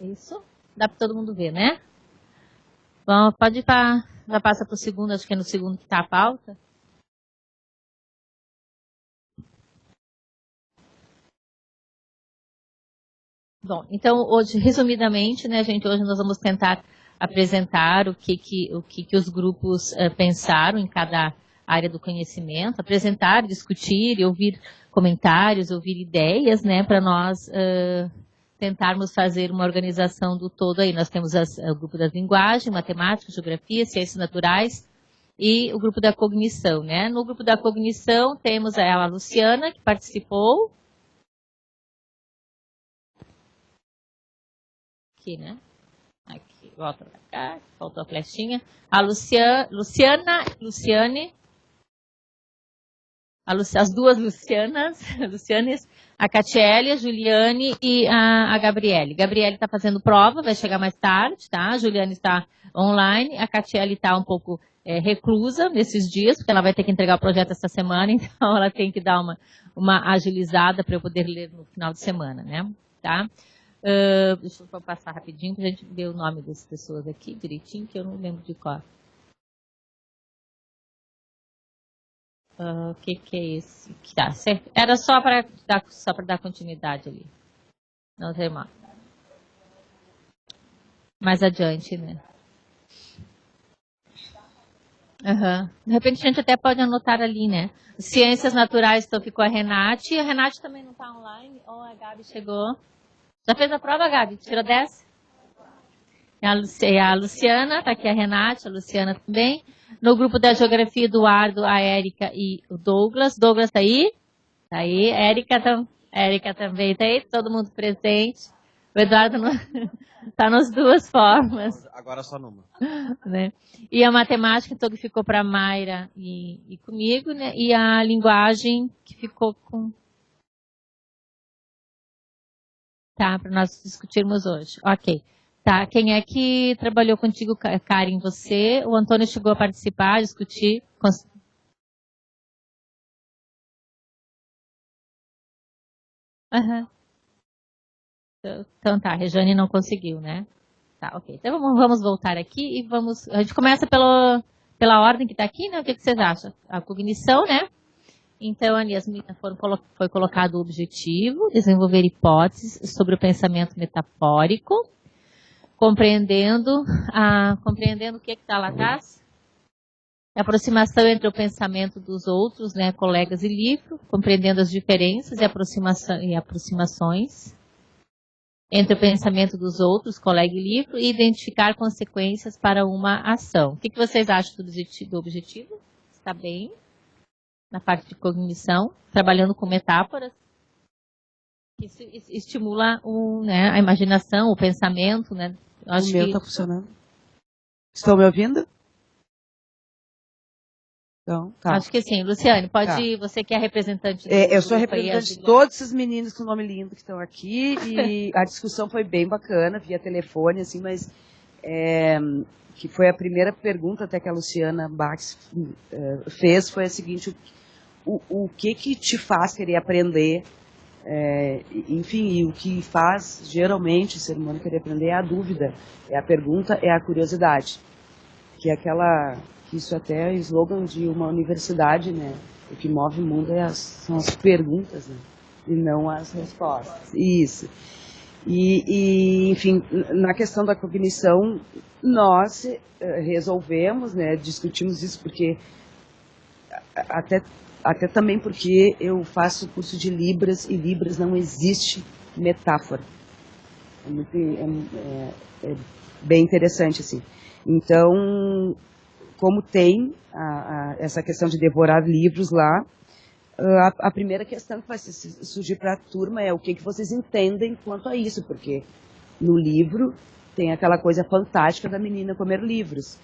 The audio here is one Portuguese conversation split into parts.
Isso. Dá para todo mundo ver, né? Bom, pode ir para... Já passa para o segundo, acho que é no segundo que está a pauta. Bom, então hoje, resumidamente, né, gente, hoje nós vamos tentar apresentar o que os grupos pensaram em cada área do conhecimento, apresentar, discutir, ouvir comentários, ouvir ideias, né, para nós tentarmos fazer uma organização do todo aí. Nós temos o grupo das linguagens, matemática, geografia, ciências naturais e o grupo da cognição, né. No grupo da cognição temos a Luciana, que participou. Aqui, né? Aqui, volta pra cá, faltou a flechinha. A Luciane, as duas Lucianes, a Catiele, a Juliane e a Gabriele. Gabriele está fazendo prova, vai chegar mais tarde, tá? A Juliane está online, a Catiele está um pouco reclusa nesses dias, porque ela vai ter que entregar o projeto essa semana, então ela tem que dar uma agilizada para eu poder ler no final de semana, né? Tá? Deixa eu passar rapidinho para a gente ver o nome das pessoas aqui direitinho, que eu não lembro de qual. O que é esse? Tá, certo. Era só para dar continuidade ali. Não tem mais adiante, né? Uhum. De repente a gente até pode anotar ali, né? Ciências naturais, então ficou a Renate. A Renate também não está online. A Gabi chegou. Já fez a prova, Gabi? Tirou 10? A Luciana, está aqui a Renate, a Luciana também. No grupo da Geografia, Eduardo, a Érica e o Douglas. Douglas está aí? Está aí. Érica também está aí, todo mundo presente. O Eduardo está nas duas formas. Agora só numa. Né? E a matemática, então, que ficou para a Mayra e comigo, né? E a linguagem, que ficou com... Tá, para nós discutirmos hoje. Ok. Tá, quem é que trabalhou contigo, Karen? Você? O Antônio chegou a participar, discutir? Uhum. Então tá, a Rejane não conseguiu, né? Tá, ok. Então vamos voltar aqui e vamos... A gente começa pela ordem que está aqui, né? O que vocês acham? A cognição, né? Então, ali as meninas foi colocado o objetivo, desenvolver hipóteses sobre o pensamento metafórico, compreendendo o que está lá atrás? A aproximação entre o pensamento dos outros, né, colegas e livro, compreendendo as diferenças e aproximações entre o pensamento dos outros, colega e livro, e identificar consequências para uma ação. O que vocês acham do objetivo? Está bem? Na parte de cognição, trabalhando com metáforas. Isso estimula né, a imaginação, o pensamento, né? O meu está funcionando. Estão me ouvindo? Então, tá. Acho que sim. Luciane, pode. Tá. Você que é representante do eu sou representante de todos esses meninos com nome lindo que estão aqui. E a discussão foi bem bacana, via telefone, assim, mas que foi a primeira pergunta até que a Luciana Bax fez, foi a seguinte: o que te faz querer aprender? Enfim, e o que faz geralmente o ser humano querer aprender é a dúvida, é a pergunta, é a curiosidade, que é isso até é o slogan de uma universidade, né? O que move o mundo são as perguntas, né? E não as respostas. Isso. Enfim, na questão da cognição, nós resolvemos, né? Discutimos isso porque até também porque eu faço curso de Libras e Libras não existe metáfora. É bem interessante, assim. Então, como tem essa questão de devorar livros lá, a primeira questão que vai surgir para a turma é o que vocês entendem quanto a isso, porque no livro tem aquela coisa fantástica da menina comer livros.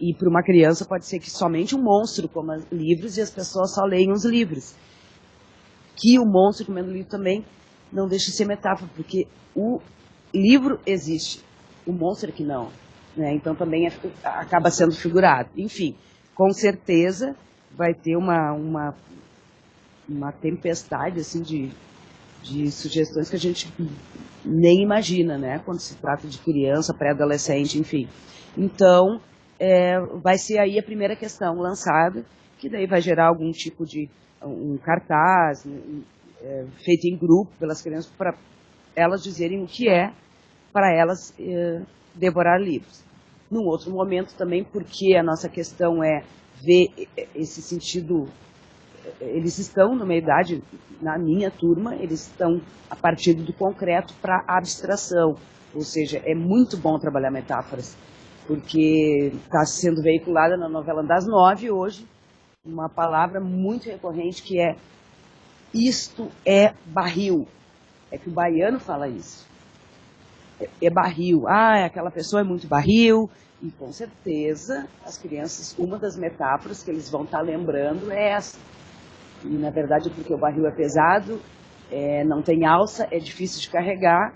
E para uma criança pode ser que somente um monstro coma livros e as pessoas só leem os livros. Que o monstro comendo livro também não deixa de ser metáfora, porque o livro existe, o monstro é que não. Né? Então também acaba sendo figurado. Enfim, com certeza vai ter uma tempestade assim, de de sugestões que a gente nem imagina, né? Quando se trata de criança, pré-adolescente, enfim. Então, vai ser aí a primeira questão lançada, que daí vai gerar algum tipo de um cartaz feito em grupo pelas crianças para elas dizerem o que é para elas devorar livros. Num outro momento também, porque a nossa questão é ver esse sentido. Eles estão numa idade, na minha turma, eles estão a partir do concreto para a abstração. Ou seja, é muito bom trabalhar metáforas, porque está sendo veiculada na novela das 9 hoje uma palavra muito recorrente que é isto é barril. É que o baiano fala isso. É barril. Ah, aquela pessoa é muito barril. E com certeza as crianças, uma das metáforas que eles vão estar lembrando é essa. E na verdade é porque o barril é pesado, não tem alça, é difícil de carregar.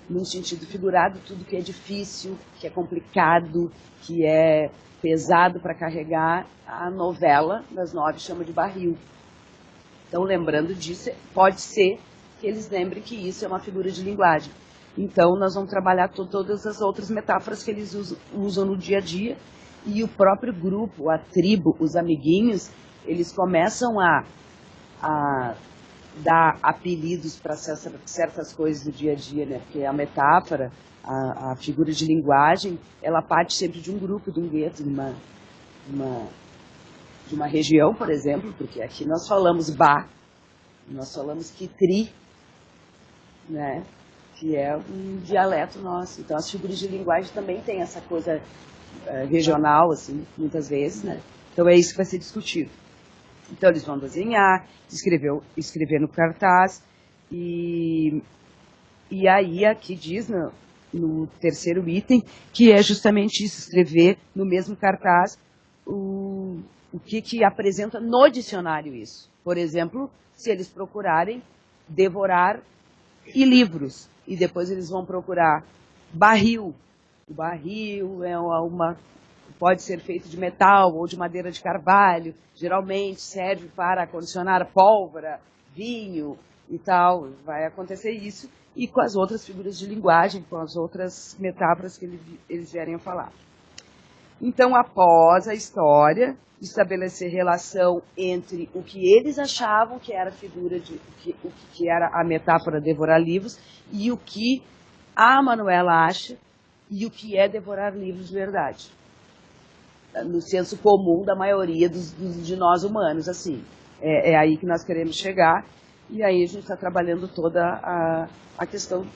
Num sentido figurado, tudo que é difícil, que é complicado, que é pesado para carregar, a novela das 9 chama de barril. Então, lembrando disso, pode ser que eles lembrem que isso é uma figura de linguagem. Então, nós vamos trabalhar todas as outras metáforas que eles usam no dia a dia, e o próprio grupo, a tribo, os amiguinhos, eles começam a dar apelidos para certas coisas do dia a dia, né? Porque a metáfora, a figura de linguagem, ela parte sempre de um grupo, de um gueto, de uma região, por exemplo, porque aqui nós falamos ba, nós falamos kitri, né? Que é um dialeto nosso. Então as figuras de linguagem também têm essa coisa regional, assim, muitas vezes, né? Então é isso que vai ser discutido. Então eles vão desenhar, escrever no cartaz, e aí aqui diz no terceiro item, que é justamente isso, escrever no mesmo cartaz o que apresenta no dicionário isso. Por exemplo, se eles procurarem devorar e livros, e depois eles vão procurar barril. O barril pode ser feito de metal ou de madeira de carvalho, geralmente serve para condicionar pólvora, vinho e tal, vai acontecer isso, e com as outras figuras de linguagem, com as outras metáforas que eles vierem a falar. Então, após a história, estabelecer relação entre o que eles achavam que era a figura que era a metáfora devorar livros e o que a Manuela acha e o que é devorar livros de verdade. No senso comum da maioria de nós humanos, assim. É aí que nós queremos chegar, e aí a gente está trabalhando toda a questão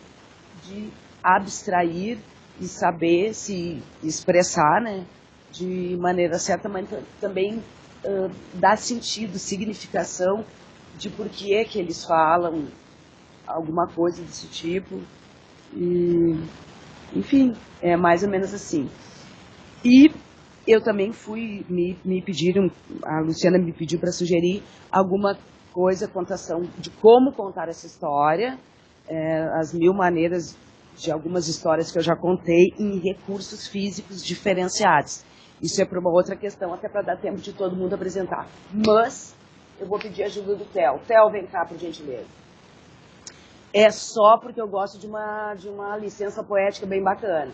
de abstrair e saber se expressar, né, de maneira certa, mas também dar sentido, significação de por que é que eles falam alguma coisa desse tipo. E, enfim, é mais ou menos assim. E eu também me pediram, a Luciana me pediu para sugerir alguma coisa, contação de como contar essa história, as 1000 maneiras de algumas histórias que eu já contei em recursos físicos diferenciados. Isso é para uma outra questão, até para dar tempo de todo mundo apresentar. Mas eu vou pedir a ajuda do Theo. Theo, vem cá, por gentileza. É só porque eu gosto de uma licença poética bem bacana.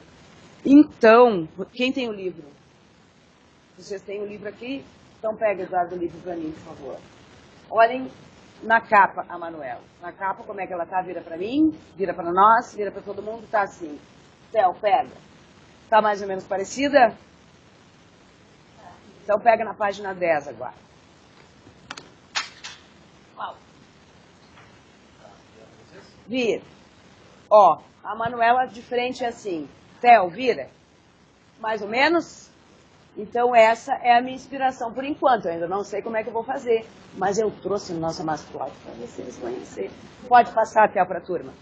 Então, quem tem o livro? Vocês têm o livro aqui? Então pega, Eduardo, o livro para mim, por favor. Olhem na capa, a Manuela. Na capa, como é que ela tá? Vira para mim, vira para nós, vira para todo mundo, tá assim. Theo, pega. Tá mais ou menos parecida? Então pega na página 10 agora. Vira. Ó, a Manuela de frente é assim. Theo, vira. Mais ou menos? Então essa é a minha inspiração por enquanto. Eu ainda não sei como é que eu vou fazer, mas eu trouxe nossa mascote para vocês conhecerem. Pode passar, Theo, para a turma.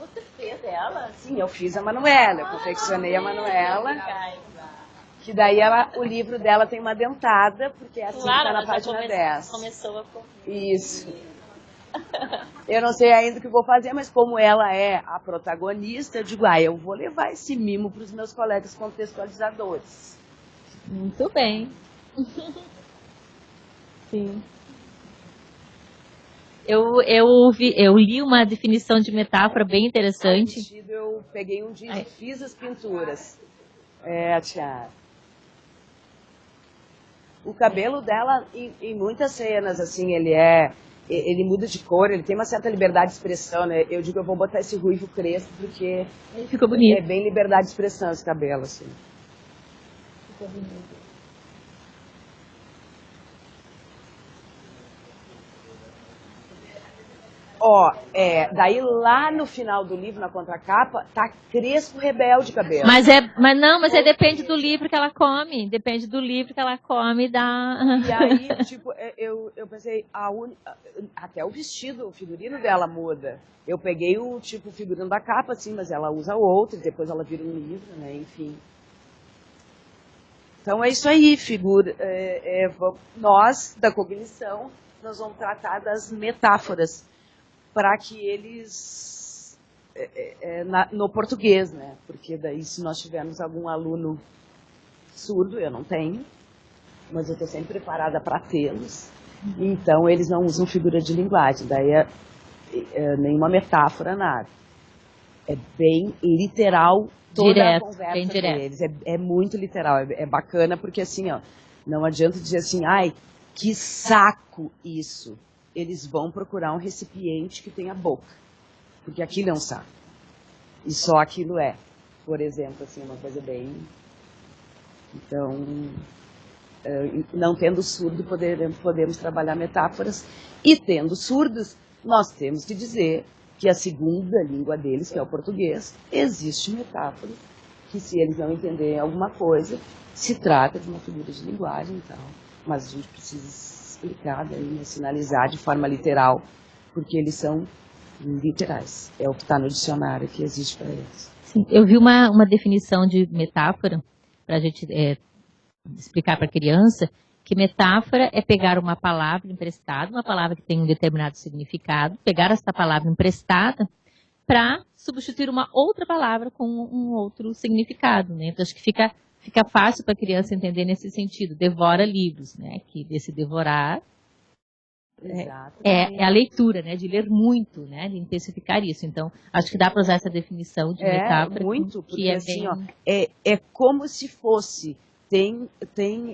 Você fez ela? Sim, eu fiz a Manuela, eu confeccionei a Manuela. Que daí o livro dela tem uma dentada, porque é assim que está na página 10. Começou a Isso. Eu não sei ainda o que vou fazer, mas como ela é a protagonista, eu digo, eu vou levar esse mimo para os meus colegas contextualizadores. Muito bem. Sim. Eu li uma definição de metáfora bem interessante. O vestido eu peguei um dia e fiz as pinturas. Tia. O cabelo dela, em muitas cenas, assim, ele muda de cor, ele tem uma certa liberdade de expressão, né? Eu digo, eu vou botar esse ruivo crespo, porque Ficou bonito. é bem liberdade de expressão esse cabelo, assim. Ficou bonito. Daí lá no final do livro, na contracapa, tá crespo rebelde cabelo. Mas depende do livro que ela come. Depende do livro que ela come da. E aí, tipo, eu pensei, até o vestido, o figurino dela muda. Eu peguei o figurino da capa, assim, mas ela usa outro, depois ela vira um livro, né, enfim. Então é isso aí, nós, da cognição, nós vamos tratar das metáforas, para que eles, no português, né? Porque daí se nós tivermos algum aluno surdo, eu não tenho, mas eu estou sempre preparada para tê-los, então eles não usam figura de linguagem, daí nenhuma metáfora, nada. É bem literal toda Direto, a conversa bem direto. deles, é muito literal, é bacana porque assim, ó, não adianta dizer assim, ai, que saco isso. Eles vão procurar um recipiente que tenha boca, porque aquilo é um saco. E só aquilo é, por exemplo, assim, uma coisa bem... Então, não tendo surdo, podemos trabalhar metáforas, e tendo surdos, nós temos que dizer que a segunda língua deles, que é o português, existe metáfora, que se eles não entenderem alguma coisa, se trata de uma figura de linguagem e tal, mas a gente precisa explicar, daí, sinalizar de forma literal, porque eles são literais. É o que está no dicionário que existe para eles. Sim, eu vi uma definição de metáfora, para a gente explicar para a criança, que metáfora é pegar uma palavra emprestada, uma palavra que tem um determinado significado, pegar essa palavra emprestada para substituir uma outra palavra com um outro significado, né? Então, acho que fica fácil para a criança entender nesse sentido. Devora livros, né? Que desse devorar é a leitura, né? De ler muito, né? De intensificar isso. Então, acho que dá para usar essa definição de metáfora. Muito, porque que é assim, bem... é como se fosse, tem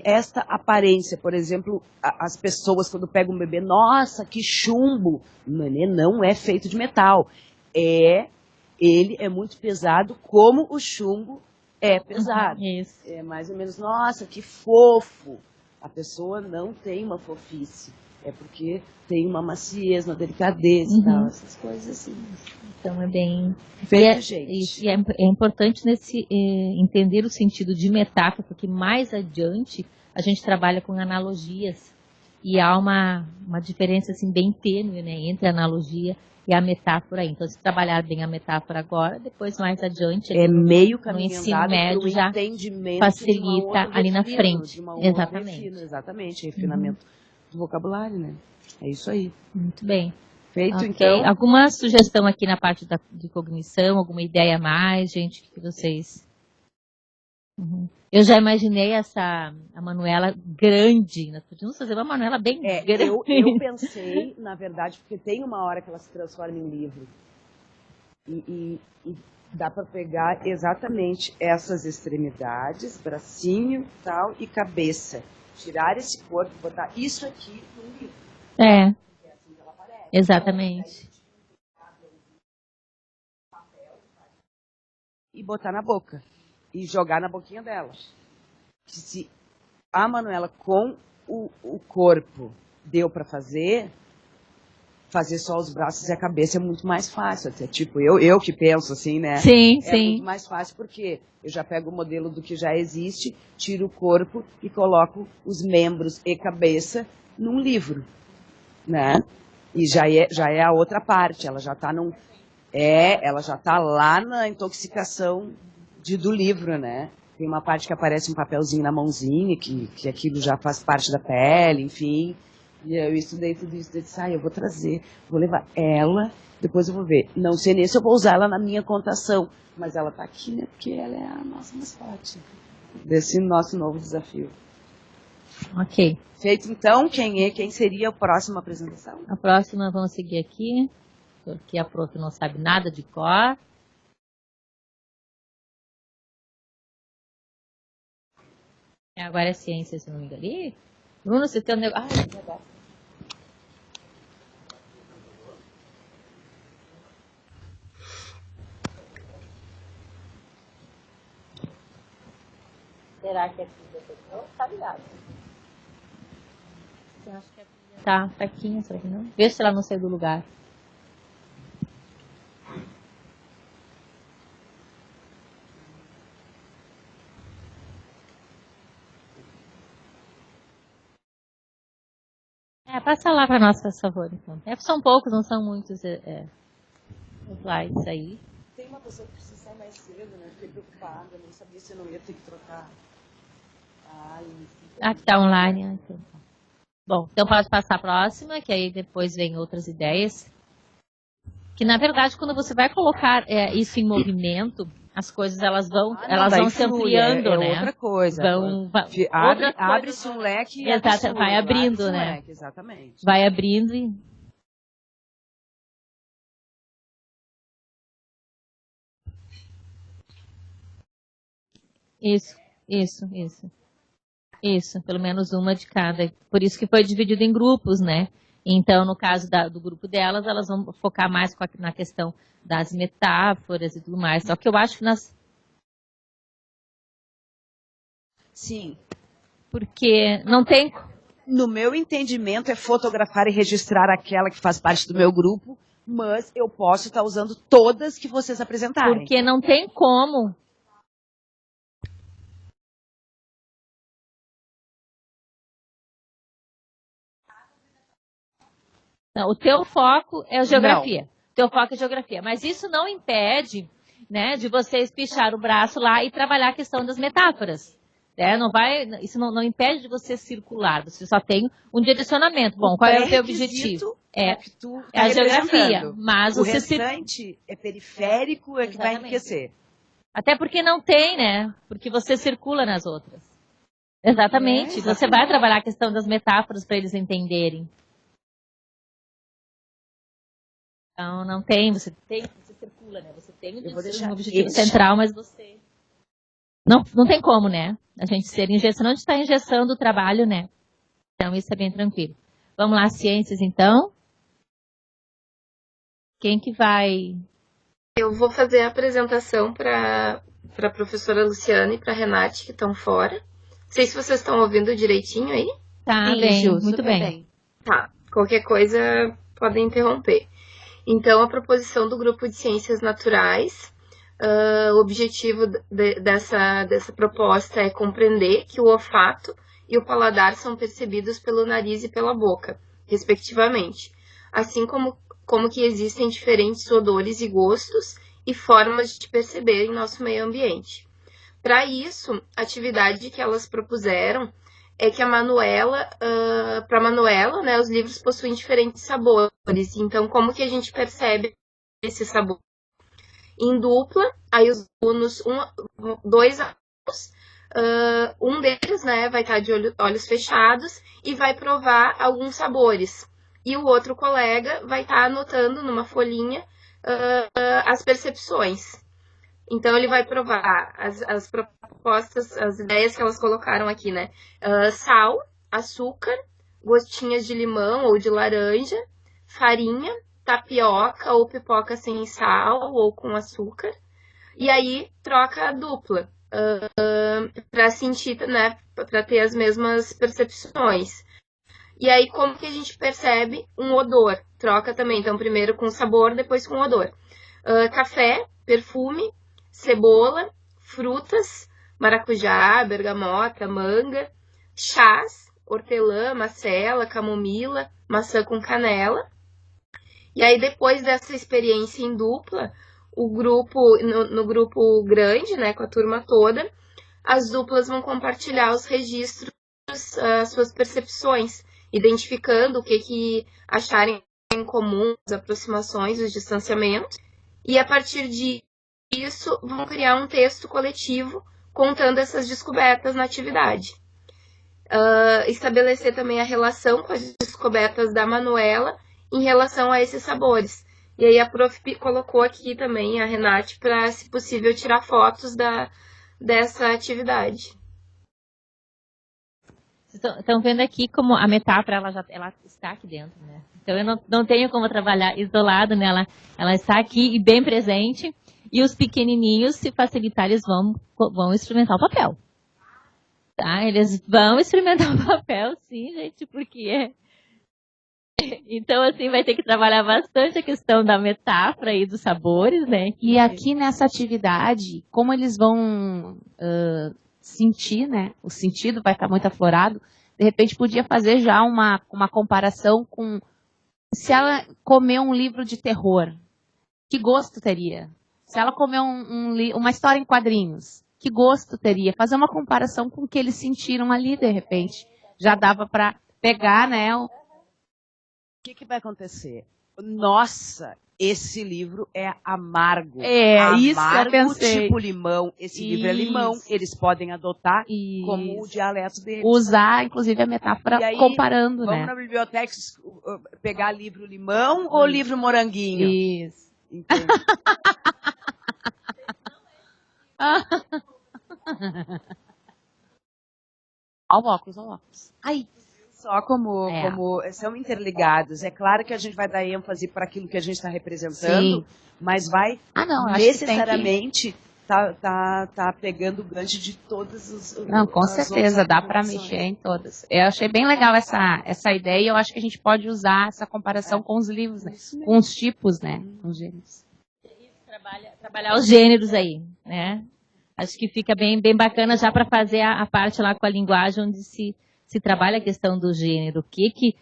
esta aparência, por exemplo, as pessoas quando pegam um bebê, nossa, que chumbo, não é feito de metal, ele é muito pesado, como o chumbo é pesado. Isso. É mais ou menos, nossa, que fofo. A pessoa não tem uma fofice. É porque tem uma maciez, uma delicadeza e tal, essas coisas assim. Então é bem... Feito, gente. E é importante entender o sentido de metáfora, porque mais adiante a gente trabalha com analogias. E há uma diferença assim, bem tênue, né, entre a analogia e a metáfora. Então, se trabalhar bem a metáfora agora, depois mais adiante, meio no ensino médio já facilita ali na frente. Exatamente, refinamento do vocabulário, né? É isso aí. Muito bem. Feito, Okay. então. Alguma sugestão aqui na parte de cognição, alguma ideia a mais, gente, que vocês... Eu já imaginei a Manuela grande. Nós podíamos fazer uma Manuela bem grande. Eu pensei, na verdade, porque tem uma hora que ela se transforma em livro. E dá para pegar exatamente essas extremidades, bracinho, tal, e cabeça. Tirar esse corpo, botar isso aqui no livro. É assim que ela aparece. Exatamente. E botar na boca. E jogar na boquinha dela. Se a Manuela com o corpo deu para fazer só os braços e a cabeça é muito mais fácil. Até tipo, eu que penso assim, né? Sim, é muito mais fácil porque eu já pego o modelo do que já existe, tiro o corpo e coloco os membros e cabeça num livro, né? E já é a outra parte, ela já está ela já está lá na intoxicação do livro, né? Tem uma parte que aparece um papelzinho na mãozinha, que aquilo já faz parte da pele, enfim. E eu estudei tudo isso, eu disse, eu vou trazer, vou levar ela, depois eu vou ver. Não sei nem se eu vou usar ela na minha contação, mas ela está aqui, né? Porque ela é a nossa mascote desse nosso novo desafio. Ok. Feito então, quem seria a próxima apresentação? A próxima, vamos seguir aqui, porque a prof não sabe nada de cor. Agora é ciência, se não me engano. Ih, Bruno, você tem um negócio. Ai, que negócio. Será que a pilha não tá ligada? Eu acho que a pilha tá fraquinha, será que não? Vê se ela não saiu do lugar. Passa lá para nós, por favor, então. São poucos, não são muitos slides aí. Tem uma pessoa que precisa sair mais cedo, né? Fiquei preocupada, não sabia se eu não ia ter que trocar. Que tá online. Então. Bom, então pode passar a próxima, que aí depois vem outras ideias. Que na verdade, quando você vai colocar isso em movimento, as coisas elas vão se ampliando, né? Outra coisa. Abre-se um leque e exato, vai abrindo, né? Leque, exatamente. Vai abrindo e... Isso, pelo menos uma de cada. Por isso que foi dividido em grupos, né? Então, no caso do grupo delas, elas vão focar mais na questão das metáforas e tudo mais. Só que eu acho que Sim. Porque não tem... No meu entendimento, é fotografar e registrar aquela que faz parte do meu grupo, mas eu posso estar usando todas que vocês apresentarem. Porque não tem como... Não, o teu foco é a geografia. Não. Teu foco é a geografia. Mas isso não impede, né, de você espichar o braço lá e trabalhar a questão das metáforas. Isso não impede de você circular. Você só tem um direcionamento. Bom, qual é o teu objetivo? É a geografia. Mas o restante é periférico, que vai enriquecer. Até porque não tem, né? Porque você circula nas outras. Exatamente. Você vai trabalhar a questão das metáforas para eles entenderem. Então, não tem, você circula, né? Você tem um objetivo central, mas você... Não tem como, né? A gente ser engessando, a gente está engessando o trabalho, né? Então, isso é bem tranquilo. Vamos lá, ciências, então. Quem que vai... Eu vou fazer a apresentação para a professora Luciana e para a Renate, que estão fora. Não sei se vocês estão ouvindo direitinho aí. Tá, bem, muito bem. Tá, qualquer coisa podem interromper. Então, a proposição do grupo de ciências naturais, o objetivo dessa proposta é compreender que o olfato e o paladar são percebidos pelo nariz e pela boca, respectivamente, assim como que existem diferentes odores e gostos e formas de perceber em nosso meio ambiente. Para isso, a atividade que elas propuseram é que para a Manuela, né, os livros possuem diferentes sabores. Então, como que a gente percebe esse sabor? Em dupla, aí os alunos, dois alunos, um deles, né, vai estar de olhos fechados e vai provar alguns sabores. E o outro colega vai estar anotando numa folhinha as percepções. Então, ele vai provar as propostas, as ideias que elas colocaram aqui, né? Sal, açúcar, gostinhas de limão ou de laranja, farinha, tapioca ou pipoca sem sal ou com açúcar. E aí, troca a dupla, para sentir, né? Para ter as mesmas percepções. E aí, como que a gente percebe um odor? Troca também, então, primeiro com sabor, depois com odor. Café, perfume, cebola, frutas, maracujá, bergamota, manga, chás, hortelã, macela, camomila, maçã com canela. E aí, depois dessa experiência em dupla, o grupo, no grupo grande, né, com a turma toda, as duplas vão compartilhar os registros, as suas percepções, identificando o que acharem em comum, as aproximações, os distanciamentos. E a partir disso, vão criar um texto coletivo contando essas descobertas na atividade. estabelecer também a relação com as descobertas da Manuela em relação a esses sabores. E aí a Prof. colocou aqui também a Renate para, se possível, tirar fotos dessa atividade. Estão vendo aqui como a metáfora ela está aqui dentro, né? Então eu não tenho como trabalhar isolado nela. Ela está aqui e bem presente. E os pequenininhos, se facilitar, eles vão experimentar o papel. Tá? Eles vão experimentar o papel, sim, gente, porque então, assim, vai ter que trabalhar bastante a questão da metáfora e dos sabores, né? E aqui nessa atividade, como eles vão sentir, né? O sentido vai estar muito aflorado. De repente, podia fazer já uma comparação com se ela comer um livro de terror, que gosto teria? Se ela comer uma história em quadrinhos, que gosto teria? Fazer uma comparação com o que eles sentiram ali, de repente. Já dava para pegar, né? O que vai acontecer? Nossa, esse livro é amargo. Isso que eu pensei. Tipo limão. Esse livro é limão. Eles podem adotar como o dialeto deles. Usar, inclusive, a metáfora aí, comparando, vamos né? na biblioteca pegar livro limão ou livro moranguinho? Isso. Então... Ao óculos. Ai, só como são interligados. É claro que a gente vai dar ênfase para aquilo que a gente está representando, mas vai necessariamente tá pegando o gancho de todas as. Não, com certeza, dá para mexer em todas. Eu achei bem legal essa ideia e eu acho que a gente pode usar essa comparação com os livros, né? Com os tipos, né? Com os gêneros. Trabalhar os gêneros aí, né? Acho que fica bem bacana já para fazer a parte lá com a linguagem onde se trabalha a questão do gênero. O que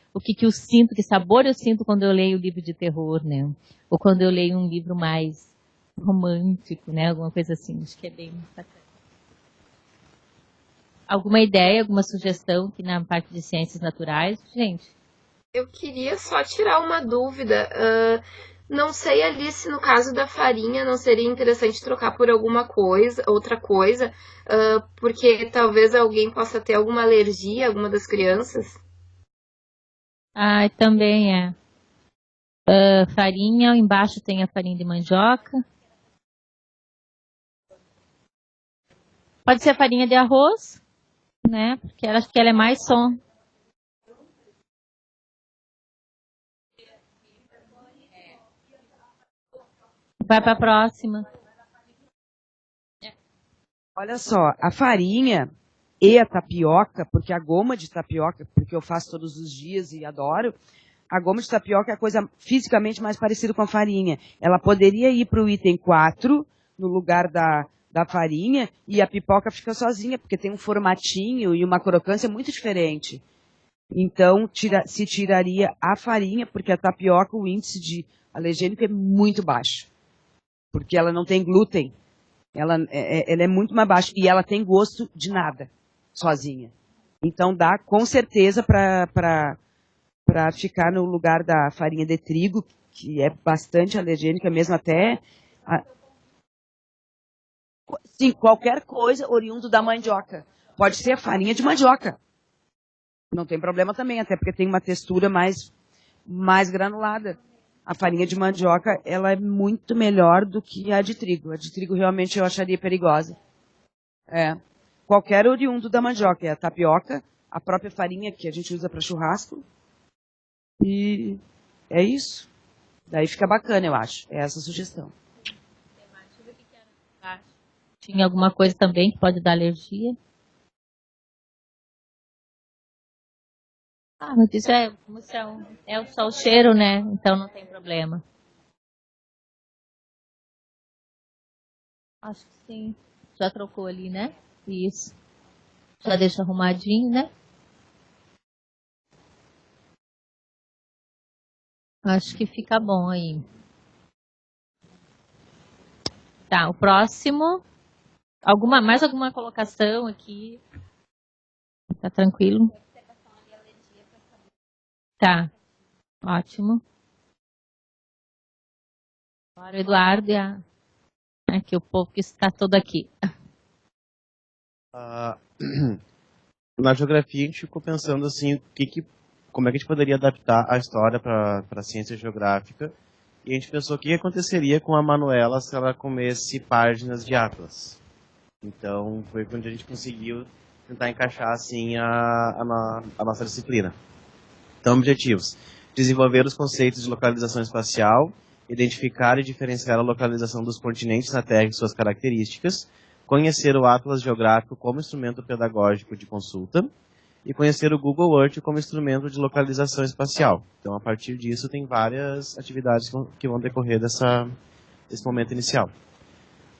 eu sinto, que sabor eu sinto quando eu leio um livro de terror, né? Ou quando eu leio um livro mais romântico, né? Alguma coisa assim. Acho que é bem bacana. Alguma ideia, alguma sugestão aqui na parte de ciências naturais, gente? Eu queria só tirar uma dúvida. Não sei ali se no caso da farinha não seria interessante trocar por outra coisa, porque talvez alguém possa ter alguma alergia, alguma das crianças. Ah, também é. Farinha, embaixo tem a farinha de mandioca. Pode ser a farinha de arroz, né? Porque acho que ela é mais som. Vai para a próxima. Olha só, a farinha e a tapioca, porque a goma de tapioca, porque eu faço todos os dias e adoro, a goma de tapioca é a coisa fisicamente mais parecida com a farinha. Ela poderia ir para o item 4, no lugar da farinha, e a pipoca fica sozinha, porque tem um formatinho e uma crocância muito diferente. Então, se tiraria a farinha, porque a tapioca, o índice de alergênico é muito baixo. Porque ela não tem glúten. Ela é muito mais baixa. E ela tem gosto de nada, sozinha. Então, dá com certeza para ficar no lugar da farinha de trigo, que é bastante alergênica, mesmo até... Sim, qualquer coisa oriundo da mandioca. Pode ser a farinha de mandioca. Não tem problema também, até porque tem uma textura mais granulada. A farinha de mandioca, ela é muito melhor do que a de trigo. A de trigo realmente eu acharia perigosa. Qualquer oriundo da mandioca. É a tapioca, a própria farinha que a gente usa para churrasco. E é isso. Daí fica bacana, eu acho. É essa a sugestão. Tinha alguma coisa também que pode dar alergia? Mas isso é só o cheiro, né? Então não tem problema. Acho que sim. Já trocou ali, né? Isso. Já deixa arrumadinho, né? Acho que fica bom aí. Tá, o próximo. Mais alguma colocação aqui? Tá tranquilo? Tá, ótimo. Agora o Eduardo e aqui o povo que está todo aqui. Na geografia a gente ficou pensando assim, como é que a gente poderia adaptar a história para a ciência geográfica, e a gente pensou o que aconteceria com a Manuela se ela comesse páginas de Atlas. Então foi quando a gente conseguiu tentar encaixar assim a nossa disciplina. Então, objetivos: desenvolver os conceitos de localização espacial, identificar e diferenciar a localização dos continentes na Terra e suas características, conhecer o Atlas Geográfico como instrumento pedagógico de consulta e conhecer o Google Earth como instrumento de localização espacial. Então, a partir disso, tem várias atividades que vão decorrer desse momento inicial.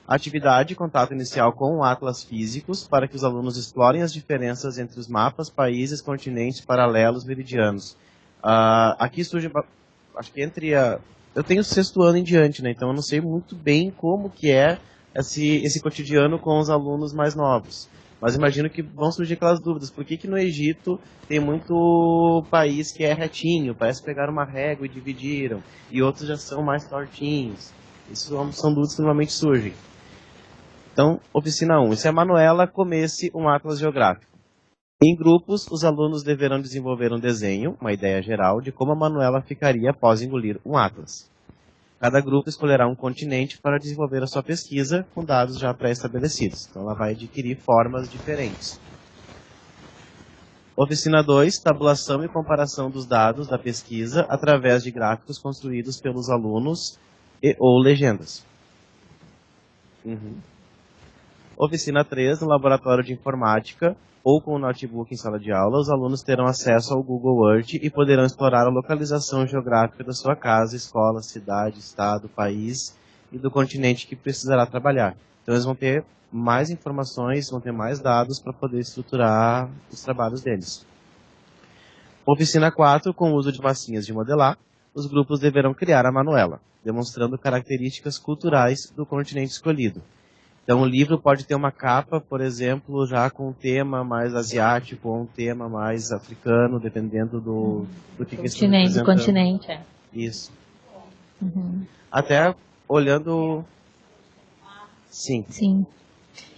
Atividade, contato inicial com atlas físicos, para que os alunos explorem as diferenças entre os mapas, países, continentes, paralelos, meridianos. Aqui surge, acho que eu tenho o 6º ano em diante, né? Então eu não sei muito bem como que é esse cotidiano com os alunos mais novos. Mas imagino que vão surgir aquelas dúvidas. Por que no Egito tem muito país que é retinho, parece pegar uma régua e dividiram, e outros já são mais tortinhos? Isso são dúvidas que normalmente surgem. Então, oficina 1. E se a Manuela comesse um atlas geográfico? Em grupos, os alunos deverão desenvolver um desenho, uma ideia geral, de como a Manuela ficaria após engolir um atlas. Cada grupo escolherá um continente para desenvolver a sua pesquisa com dados já pré-estabelecidos. Então, ela vai adquirir formas diferentes. Oficina 2. Tabulação e comparação dos dados da pesquisa através de gráficos construídos pelos alunos ou legendas. Oficina 3, no laboratório de informática, ou com o notebook em sala de aula, os alunos terão acesso ao Google Earth e poderão explorar a localização geográfica da sua casa, escola, cidade, estado, país e do continente que precisará trabalhar. Então eles vão ter mais informações, vão ter mais dados para poder estruturar os trabalhos deles. Oficina 4, com o uso de massinhas de modelar, os grupos deverão criar a Manuela, demonstrando características culturais do continente escolhido. Então, o livro pode ter uma capa, por exemplo, já com um tema mais asiático ou um tema mais africano, dependendo do que está representando. Continente, é. Isso. Até olhando... Sim. Sim.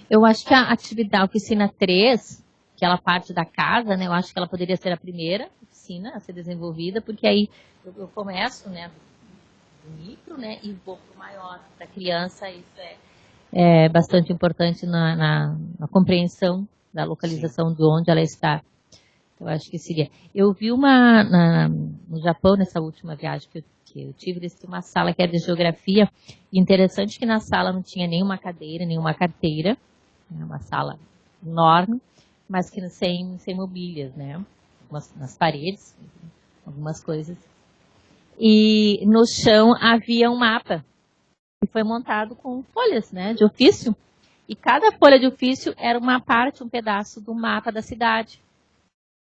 Eu acho que a atividade, a oficina 3, que ela parte da casa, né? Eu acho que ela poderia ser a primeira oficina a ser desenvolvida, porque aí eu começo, né, do micro, né, e vou para o maior. Para a criança, isso é bastante importante na compreensão da localização de onde ela está. Eu acho que seria. Eu vi no Japão, nessa última viagem que eu tive, eles tinham uma sala que era de geografia, e interessante que na sala não tinha nenhuma cadeira, nenhuma carteira, uma sala enorme, mas que sem mobílias, né? Nas paredes, algumas coisas. E no chão havia um mapa, que foi montado com folhas, né, de ofício, e cada folha de ofício era uma parte, um pedaço do mapa da cidade.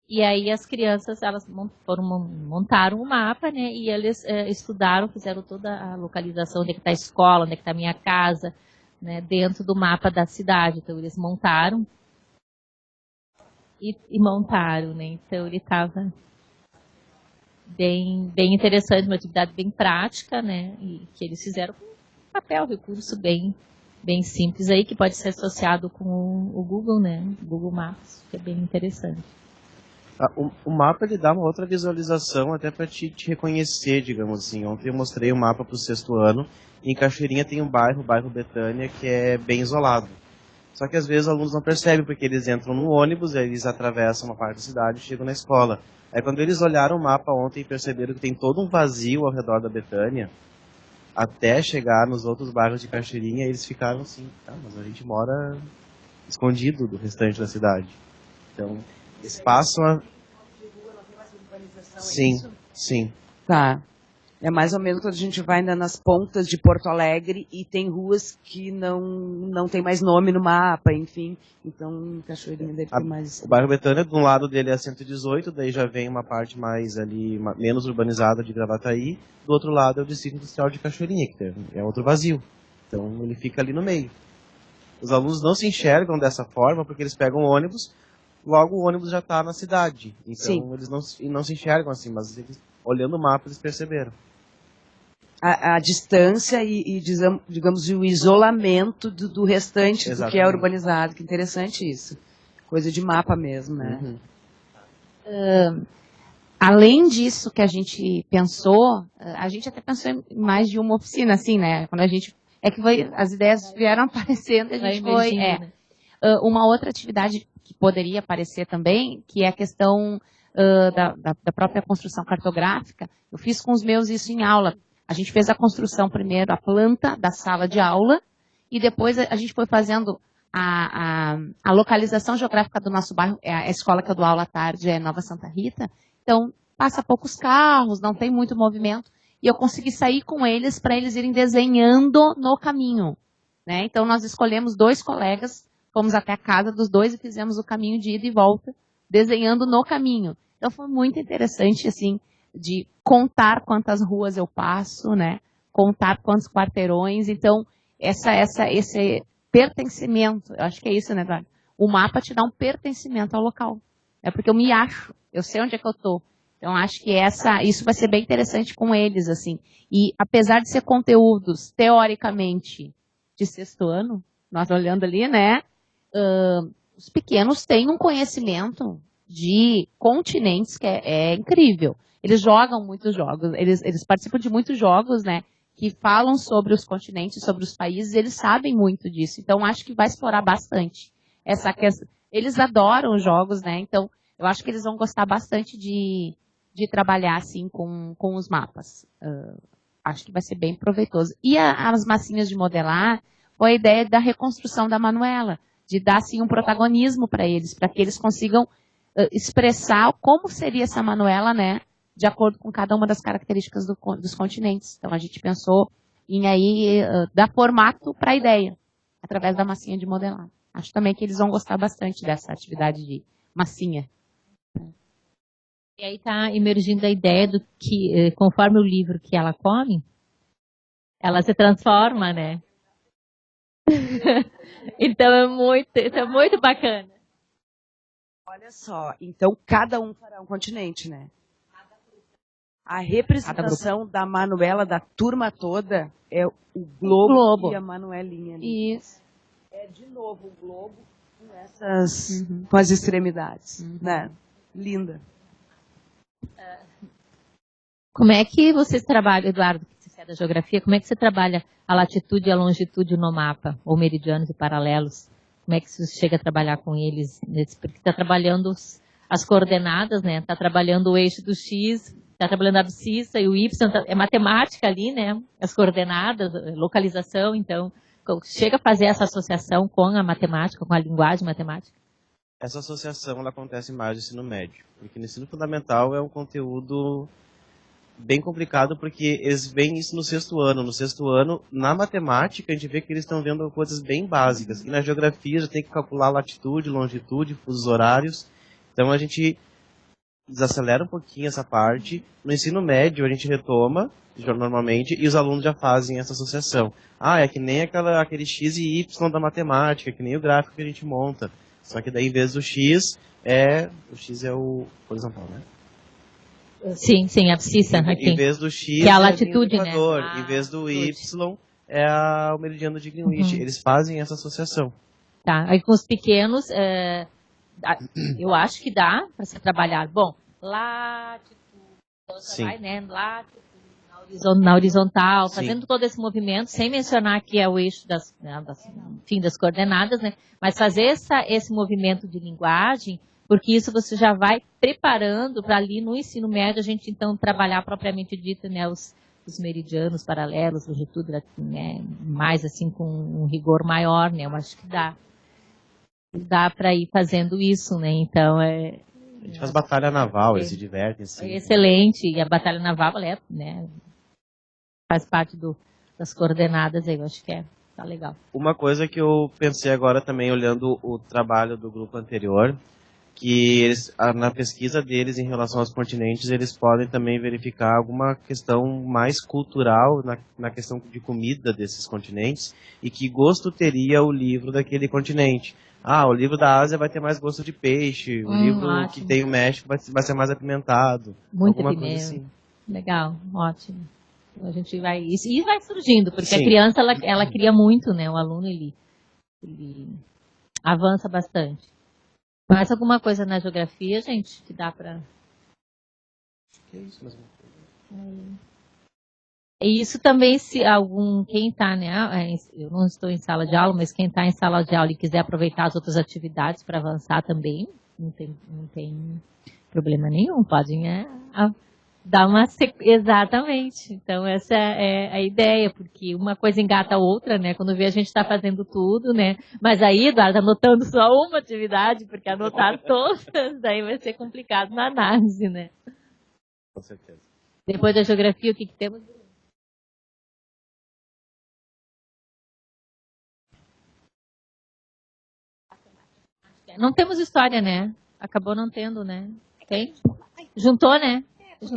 E aí as crianças, elas montaram o mapa, né, e eles estudaram, fizeram toda a localização, onde é que está a escola, onde é que está a minha casa, né, dentro do mapa da cidade. Então eles montaram e montaram, né, então ele estava bem interessante, uma atividade bem prática, né, e que eles fizeram com papel, recurso bem simples aí, que pode ser associado com o Google, né, o Google Maps, que é bem interessante. O mapa, ele dá uma outra visualização até para te reconhecer, digamos assim. Ontem eu mostrei o mapa para o 6º ano, e em Cachoeirinha tem um bairro, o bairro Betânia, que é bem isolado. Só que às vezes os alunos não percebem, porque eles entram no ônibus, eles atravessam uma parte da cidade e chegam na escola. Aí quando eles olharam o mapa ontem e perceberam que tem todo um vazio ao redor da Betânia, até chegar nos outros bairros de Cachoeirinha, eles ficaram assim, mas a gente mora escondido do restante da cidade. Então, eles passam Sim. Tá. É mais ou menos quando a gente vai ainda nas pontas de Porto Alegre e tem ruas que não tem mais nome no mapa, enfim. Então, em Cachoeirinha deve ter mais... O bairro Betânia, de um lado dele é 118, daí já vem uma parte mais ali, menos urbanizada de Gravataí. Do outro lado é o distrito industrial de Cachoeirinha, que é outro vazio. Então, ele fica ali no meio. Os alunos não se enxergam dessa forma porque eles pegam o ônibus, logo o ônibus já está na cidade. Então, Sim. Eles não se enxergam assim, mas eles, olhando o mapa, eles perceberam. A distância e, digamos, o isolamento do restante Exatamente. Do que é urbanizado. Que interessante isso. coisa de mapa mesmo, né? Além disso que a gente pensou, a gente até pensou em mais de uma oficina, assim, né? Quando a gente, as ideias vieram aparecendo, a gente foi, né? uma outra atividade que poderia aparecer também, que é a questão da própria construção cartográfica. Eu fiz com os meus isso em aula. A gente fez a construção primeiro, a planta da sala de aula, e depois a gente foi fazendo a localização geográfica do nosso bairro. A escola que eu dou aula à tarde é Nova Santa Rita. Então, passa poucos carros, não tem muito movimento. E eu consegui sair com eles para eles irem desenhando no caminho, né? Então, nós escolhemos 2 colegas, fomos até a casa dos 2 e fizemos o caminho de ida e volta, desenhando no caminho. Então, foi muito interessante, assim, de contar quantas ruas eu passo, né? Contar quantos quarteirões. Então, esse pertencimento, eu acho que é isso, né, Eduardo? O mapa te dá um pertencimento ao local. É porque eu me acho, eu sei onde é que eu tô. Então, acho que isso vai ser bem interessante com eles, assim. E, apesar de ser conteúdos, teoricamente, de 6º ano, nós olhando ali, né? Os pequenos têm um conhecimento de continentes que é incrível. Eles jogam muitos jogos, eles participam de muitos jogos, né? Que falam sobre os continentes, sobre os países, eles sabem muito disso. Então, acho que vai explorar bastante essa questão. Eles adoram os jogos, né? Então, eu acho que eles vão gostar bastante de trabalhar, assim, com os mapas. Acho que vai ser bem proveitoso. E as massinhas de modelar, foi a ideia da reconstrução da Manuela, de dar, assim, um protagonismo para eles, para que eles consigam expressar como seria essa Manuela, né? De acordo com cada uma das características dos continentes. Então, a gente pensou em aí dar formato para a ideia, através da massinha de modelar. Acho também que eles vão gostar bastante dessa atividade de massinha. E aí está emergindo a ideia do que, conforme o livro que ela come, ela se transforma, né? Então é muito bacana. Olha só, então cada um fará um continente, né? A representação da Manuela, da turma toda, é o globo. E a Manuelinha ali. Isso. É de novo o globo com as extremidades, né? Linda. Como é que vocês trabalham, Eduardo, que você é da geografia, como é que você trabalha a latitude e a longitude no mapa, ou meridianos e paralelos? Como é que você chega a trabalhar com eles? Porque está trabalhando as coordenadas, né? Está trabalhando o eixo do X, está trabalhando a abscissa e o Y, é matemática ali, né? As coordenadas, localização, então, chega a fazer essa associação com a matemática, com a linguagem matemática? Essa associação ela acontece mais no ensino médio, porque no ensino fundamental é um conteúdo bem complicado, porque eles veem isso no 6º ano. No 6º ano, na matemática, a gente vê que eles estão vendo coisas bem básicas. E na geografia, já tem que calcular latitude, longitude, fusos horários. Então, a gente desacelera um pouquinho essa parte. No ensino médio, a gente retoma, normalmente, e os alunos já fazem essa associação. É que nem aquele X e Y da matemática, que nem o gráfico que a gente monta. Só que daí, em vez do X, o X é o horizontal, né? Sim, a abscissa aqui. Em vez do X, que é a latitude, né? Ah, em vez do Y, é o meridiano de Greenwich. Eles fazem essa associação. Tá, aí com os pequenos, eu acho que dá para se trabalhar. Bom, latitude, você vai, né? Latitude, na horizontal, fazendo todo esse movimento, sem mencionar que é o eixo das coordenadas, né? Mas fazer esse movimento de linguagem, porque isso você já vai preparando para ali no ensino médio a gente então trabalhar propriamente dito, né, os meridianos paralelos, longitude, né, mais assim com um rigor maior, né? Eu acho que dá para ir fazendo isso, né? Então a gente faz batalha naval, eles se divertem. Assim. É excelente, e a batalha naval né, faz parte das coordenadas aí, eu acho que tá legal. Uma coisa que eu pensei agora também, olhando o trabalho do grupo anterior, que eles, na pesquisa deles em relação aos continentes, eles podem também verificar alguma questão mais cultural na questão de comida desses continentes, e que gosto teria o livro daquele continente. O livro da Ásia vai ter mais gosto de peixe, o livro ótimo. Que tem o México vai ser mais apimentado. Muito alguma pimenta. Coisa assim. Legal, ótimo. A gente vai... E vai surgindo, porque a criança, ela cria muito, né? O aluno, ele avança bastante. Mais alguma coisa na geografia, gente, que dá para... Que é isso mesmo. E isso também, se quem está, né, eu não estou em sala de aula, mas quem está em sala de aula e quiser aproveitar as outras atividades para avançar também, não tem problema nenhum, podem dar uma exatamente. Então essa é a ideia, porque uma coisa engata a outra, né? Quando vê a gente está fazendo tudo, né? Mas aí, Eduardo, anotando só uma atividade, porque anotar todas, daí vai ser complicado na análise, né? Com certeza. Depois da geografia, o que temos? Não temos história, né? Acabou não tendo, né? Tem? Juntou, né?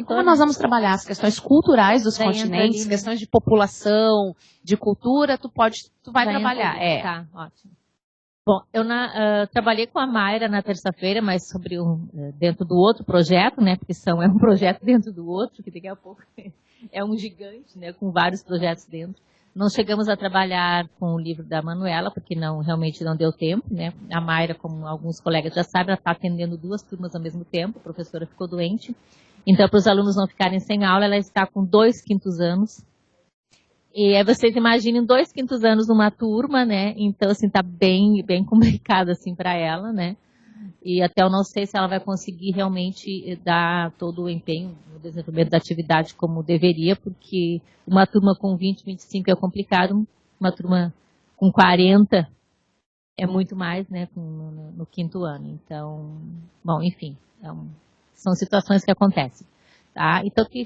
Como nós vamos trabalhar as questões culturais dos Daí entra continentes, ali, né? questões de população, de cultura, tu vai Já trabalhar. entra ali. Tá, ótimo. Bom, eu trabalhei com a Mayra na terça-feira, mas dentro do outro projeto, né? Porque é um projeto dentro do outro, que daqui a pouco é um gigante, né? Com vários projetos dentro. Não chegamos a trabalhar com o livro da Manuela, porque realmente não deu tempo, né? A Mayra, como alguns colegas já sabem, ela está atendendo 2 turmas ao mesmo tempo, a professora ficou doente. Então, para os alunos não ficarem sem aula, ela está com 2/5 anos. E aí vocês imaginem 2/5 anos numa turma, né? Então, assim, tá bem, bem complicado, assim, para ela, né? E até eu não sei se ela vai conseguir realmente dar todo o empenho no desenvolvimento da atividade como deveria, porque uma turma com 20, 25 é complicado, uma turma com 40 é muito mais, né, no 5º ano. Então, bom, enfim, são situações que acontecem, tá? Então, o que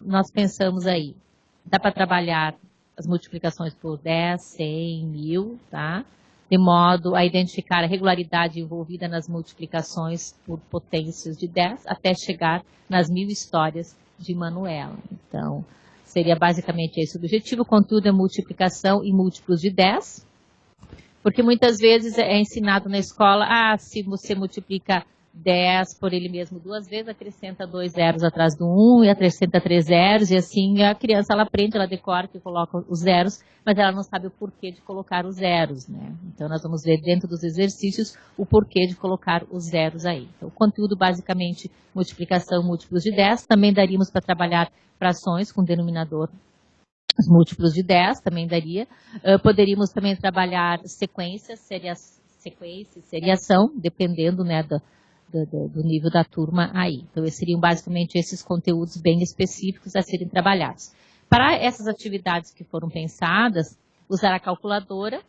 nós pensamos aí? Dá para trabalhar as multiplicações por 10, 100, 1000, tá? De modo a identificar a regularidade envolvida nas multiplicações por potências de 10 até chegar nas 1000 histórias de Manuela. Então, seria basicamente esse o objetivo. O conteúdo é multiplicação e múltiplos de 10, porque muitas vezes é ensinado na escola, se você multiplica 10 por ele mesmo 2 vezes, acrescenta 2 zeros atrás do 1 e acrescenta 3 zeros, e assim a criança ela aprende, ela decora que coloca os zeros, mas ela não sabe o porquê de colocar os zeros, né? Então nós vamos ver dentro dos exercícios o porquê de colocar os zeros aí. Então o conteúdo basicamente multiplicação, múltiplos de 10, também daríamos para trabalhar frações com denominador os múltiplos de 10, também daria. Poderíamos também trabalhar sequências, seriação, dependendo, né, do nível da turma aí. Então, seriam basicamente esses conteúdos bem específicos a serem trabalhados. Para essas atividades que foram pensadas, usar a calculadora,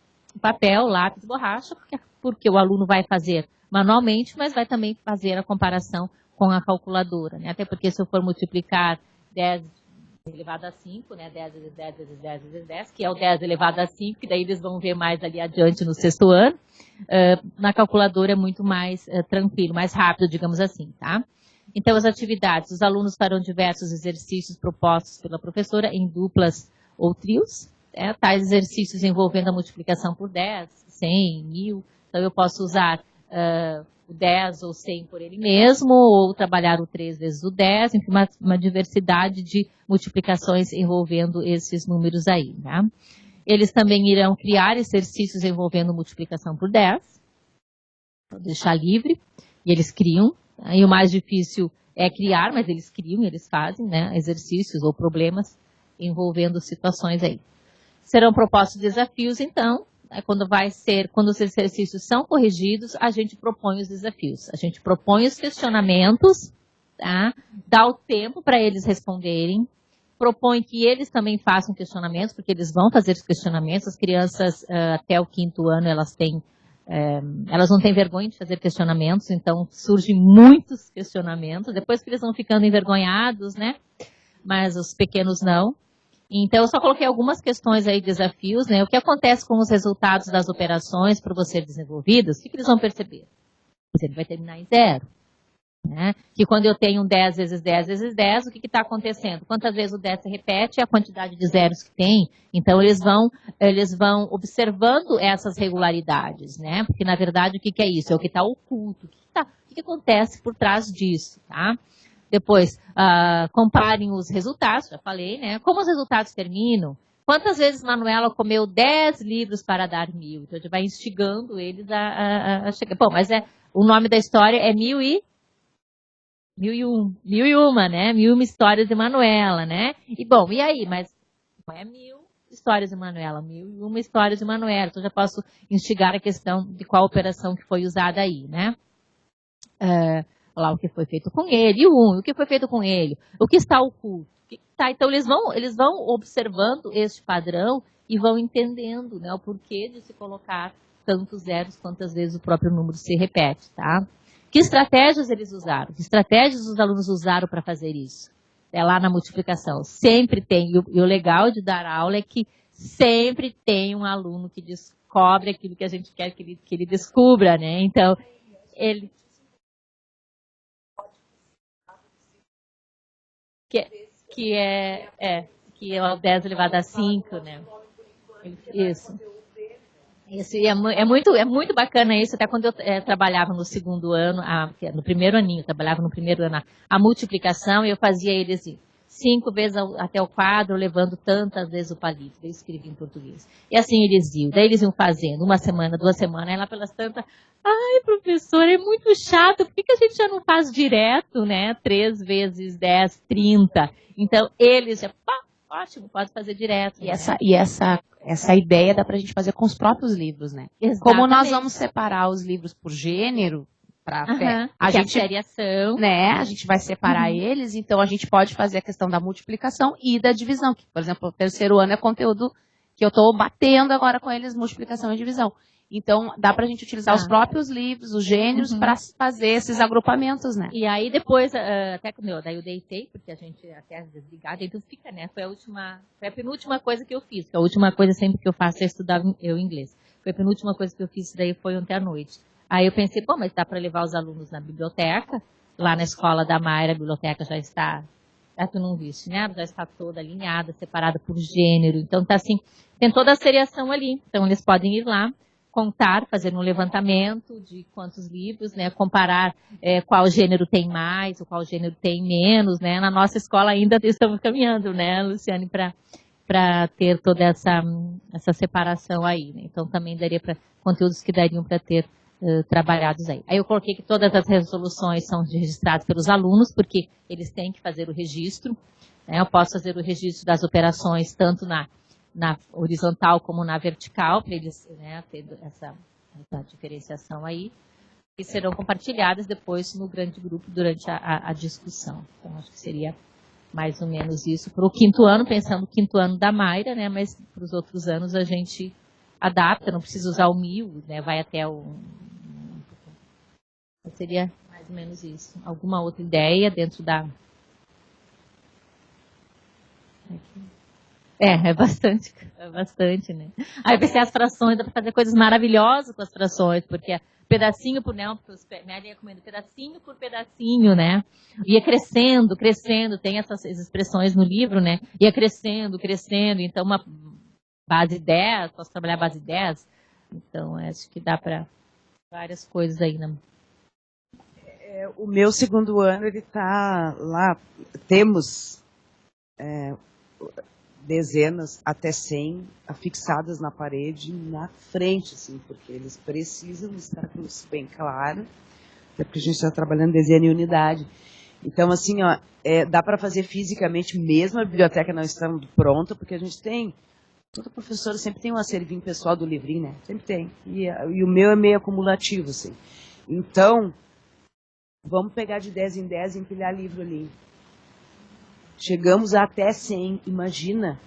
papel, lápis, borracha, porque o aluno vai fazer manualmente, mas vai também fazer a comparação com a calculadora, né? Até porque se eu for multiplicar 10 elevado a 5, né? 10 vezes 10 vezes 10 vezes 10, que é o 10 elevado a 5, que daí eles vão ver mais ali adiante no 6º ano. Na calculadora é muito mais tranquilo, mais rápido, digamos assim, tá? Então, as atividades, os alunos farão diversos exercícios propostos pela professora em duplas ou trios, tais exercícios envolvendo a multiplicação por 10, 100, 1000. Então, eu posso usar o 10 ou 100 por ele mesmo, ou trabalhar o 3 vezes o 10, enfim, uma diversidade de multiplicações envolvendo esses números aí, tá? Eles também irão criar exercícios envolvendo multiplicação por 10, vou deixar livre, e eles criam, tá? E o mais difícil é criar, mas eles criam, eles fazem, né, exercícios ou problemas envolvendo situações aí. Serão propostos desafios, então, quando os exercícios são corrigidos, a gente propõe os desafios. A gente propõe os questionamentos, tá? Dá o tempo para eles responderem, propõe que eles também façam questionamentos, porque eles vão fazer os questionamentos. As crianças, até o 5º ano, elas não têm vergonha de fazer questionamentos, então surgem muitos questionamentos. Depois que eles vão ficando envergonhados, né? Mas os pequenos não. Então, eu só coloquei algumas questões aí, desafios, né? O que acontece com os resultados das operações por você desenvolvidas? O que eles vão perceber? Ele vai terminar em 0. Né? Que quando eu tenho 10 vezes 10 vezes 10, o que está acontecendo? Quantas vezes o 10 se repete e a quantidade de zeros que tem? Então, eles vão observando essas regularidades, né? Porque, na verdade, o que é isso? É o que está oculto. O que acontece por trás disso, tá? Depois, comparem os resultados, já falei, né? Como os resultados terminam? Quantas vezes Manuela comeu 10 livros para dar 1000? Então a gente vai instigando eles a chegar. Bom, mas o nome da história é Mil e Uma, né? 1001 histórias de Manuela, né? E bom, e aí? Mas não é 1000 histórias de Manuela, 1001 histórias de Manuela. Então já posso instigar a questão de qual operação que foi usada aí, né? Lá o que foi feito com ele, o que foi feito com ele, o que está oculto. Então eles vão observando este padrão e vão entendendo, né, o porquê de se colocar tantos zeros quantas vezes o próprio número se repete, tá? Que estratégias eles usaram? Que estratégias os alunos usaram para fazer isso? É lá na multiplicação. Sempre tem, e o legal de dar aula é que sempre tem um aluno que descobre aquilo que a gente quer que ele descubra, né? Então, ele... Que é o 10 elevado a 5, né? Isso. E é muito bacana isso, até quando eu trabalhava no segundo ano, no primeiro aninho, eu trabalhava no primeiro ano, a multiplicação, eu fazia eles 5 vezes até o quadro, levando tantas vezes o palito, eu escrevi em português. E assim eles iam, daí eles iam fazendo, 1 semana, 2 semanas, aí lá pelas tantas, ai, professor, é muito chato, por que a gente já não faz direto, né? 3 vezes 10, 30. Então, eles já, ótimo, pode fazer direto. E essa ideia dá pra gente fazer com os próprios livros, né? Exatamente. Como nós vamos separar os livros por gênero, a seriação, né? A gente vai separar eles, então a gente pode fazer a questão da multiplicação e da divisão. Que, por exemplo, o terceiro ano é conteúdo que eu estou batendo agora com eles, multiplicação e divisão. Então, dá pra gente utilizar os próprios livros, os gêneros, para fazer esses agrupamentos, né? E aí depois, até daí eu deitei, porque a gente até desligar, então fica, né? Foi a penúltima coisa que eu fiz, que a última coisa sempre que eu faço é estudar eu inglês. Foi a penúltima coisa que eu fiz, daí foi ontem à noite. Aí eu pensei, bom, mas dá para levar os alunos na biblioteca, lá na escola da Mayra, a biblioteca já está, tu não viste, né? Já está toda alinhada, separada por gênero, então tá assim, tem toda a seriação ali, então eles podem ir lá, contar, fazer um levantamento de quantos livros, né, comparar qual gênero tem mais ou qual gênero tem menos, né, na nossa escola ainda estamos caminhando, né, Luciane, para ter toda essa separação aí, né, então também daria para conteúdos que dariam para ter trabalhados aí. Aí eu coloquei que todas as resoluções são registradas pelos alunos, porque eles têm que fazer o registro, né, eu posso fazer o registro das operações tanto na horizontal como na vertical, para eles, né, ter essa diferenciação aí, e serão compartilhadas depois no grande grupo durante a discussão. Então, acho que seria mais ou menos isso. Para o 5º ano, pensando no 5º ano da Mayra, né, mas para os outros anos a gente adapta, não precisa usar o 1000, né, vai até seria mais ou menos isso. Alguma outra ideia dentro da... É bastante, né? Aí eu pensei as frações, dá para fazer coisas maravilhosas com as frações, porque pedacinho por, né, minha ia comendo pedacinho por pedacinho, né? Ia crescendo, tem essas expressões no livro, né? Ia crescendo, então uma base 10, posso trabalhar base 10, então acho que dá para várias coisas aí, né? O meu segundo ano, ele tá lá, temos dezenas até 100 afixadas na parede, na frente, assim, porque eles precisam estar com isso bem claro, até porque a gente está trabalhando desenho em unidade. Então, assim, ó, dá para fazer fisicamente, mesmo a biblioteca não estando pronta, porque a gente tem, todo professor sempre tem um acervinho pessoal do livrinho, né? Sempre tem. E o meu é meio acumulativo, assim. Então, vamos pegar de 10 em 10 e empilhar livro ali. Chegamos até 100, imagina,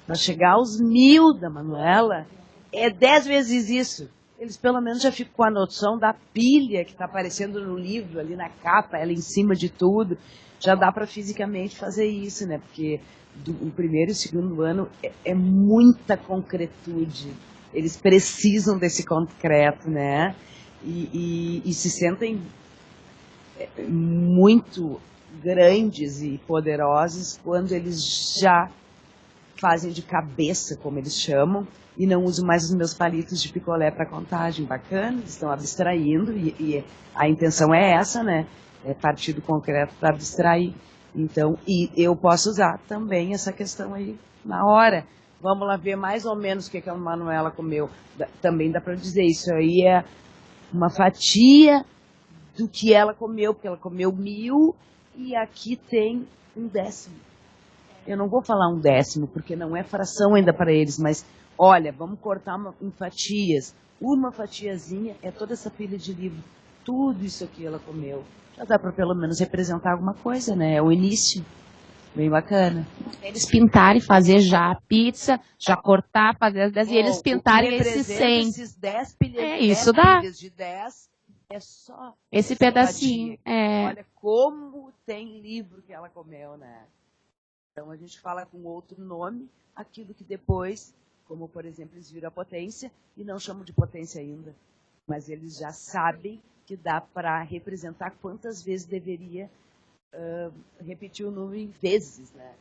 para chegar aos 1000 da Manuela, é 10 vezes isso. Eles pelo menos já ficam com a noção da pilha que está aparecendo no livro, ali na capa, ela em cima de tudo. Já dá para fisicamente fazer isso, né? Porque o primeiro e o segundo ano é muita concretude. Eles precisam desse concreto, né? E se sentem muito grandes e poderosos quando eles já fazem de cabeça, como eles chamam, e não usam mais os meus palitos de picolé para contagem. Bacana, eles estão abstraindo, e a intenção é essa, né? É partir do concreto para abstrair. Então, e eu posso usar também essa questão aí na hora. vamos lá ver mais ou menos o que a Manuela comeu. Também dá para dizer, isso aí é uma fatia do que ela comeu, porque ela comeu 1000 e aqui tem 1/10. Eu não vou falar 1/10, porque não é fração ainda para eles, mas olha, vamos cortar em fatias. Uma fatiazinha é toda essa pilha de livro. Tudo isso aqui ela comeu. Já dá para pelo menos representar alguma coisa, né? É o início. Bem bacana. Eles pintarem, fazer já a pizza, já cortar, fazer as 10 e eles pintarem esses 100. Esses 10 pilhas, É, isso dá. pilhas de 10 é só Esse pedacinho. É. Olha como tem livro que ela comeu, né? Então a gente fala com outro nome, aquilo que depois, como por exemplo, eles viram a potência e não chamam de potência ainda. Mas eles já sabem que dá para representar quantas vezes deveria repetir o número em vezes, né?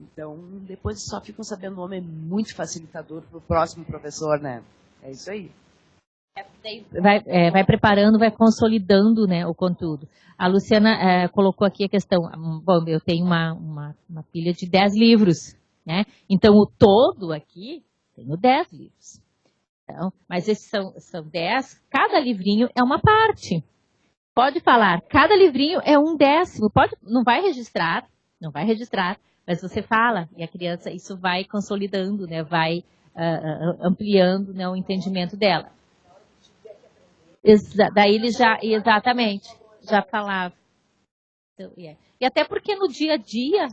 Então, depois só ficam sabendo o nome, é muito facilitador para o próximo professor, né? É isso aí. Vai preparando, vai consolidando, né, o conteúdo. A Luciana colocou aqui a questão, bom, eu tenho uma pilha de 10 livros, né? Então, o todo aqui, tenho 10 livros. Então, mas esses são 10, cada livrinho é uma parte. Pode falar, cada livrinho é 1/10, não vai registrar, mas você fala, e a criança, isso vai consolidando, né, vai ampliando, né, o entendimento dela. Daí ele exatamente, já falava. Então, E até porque no dia a dia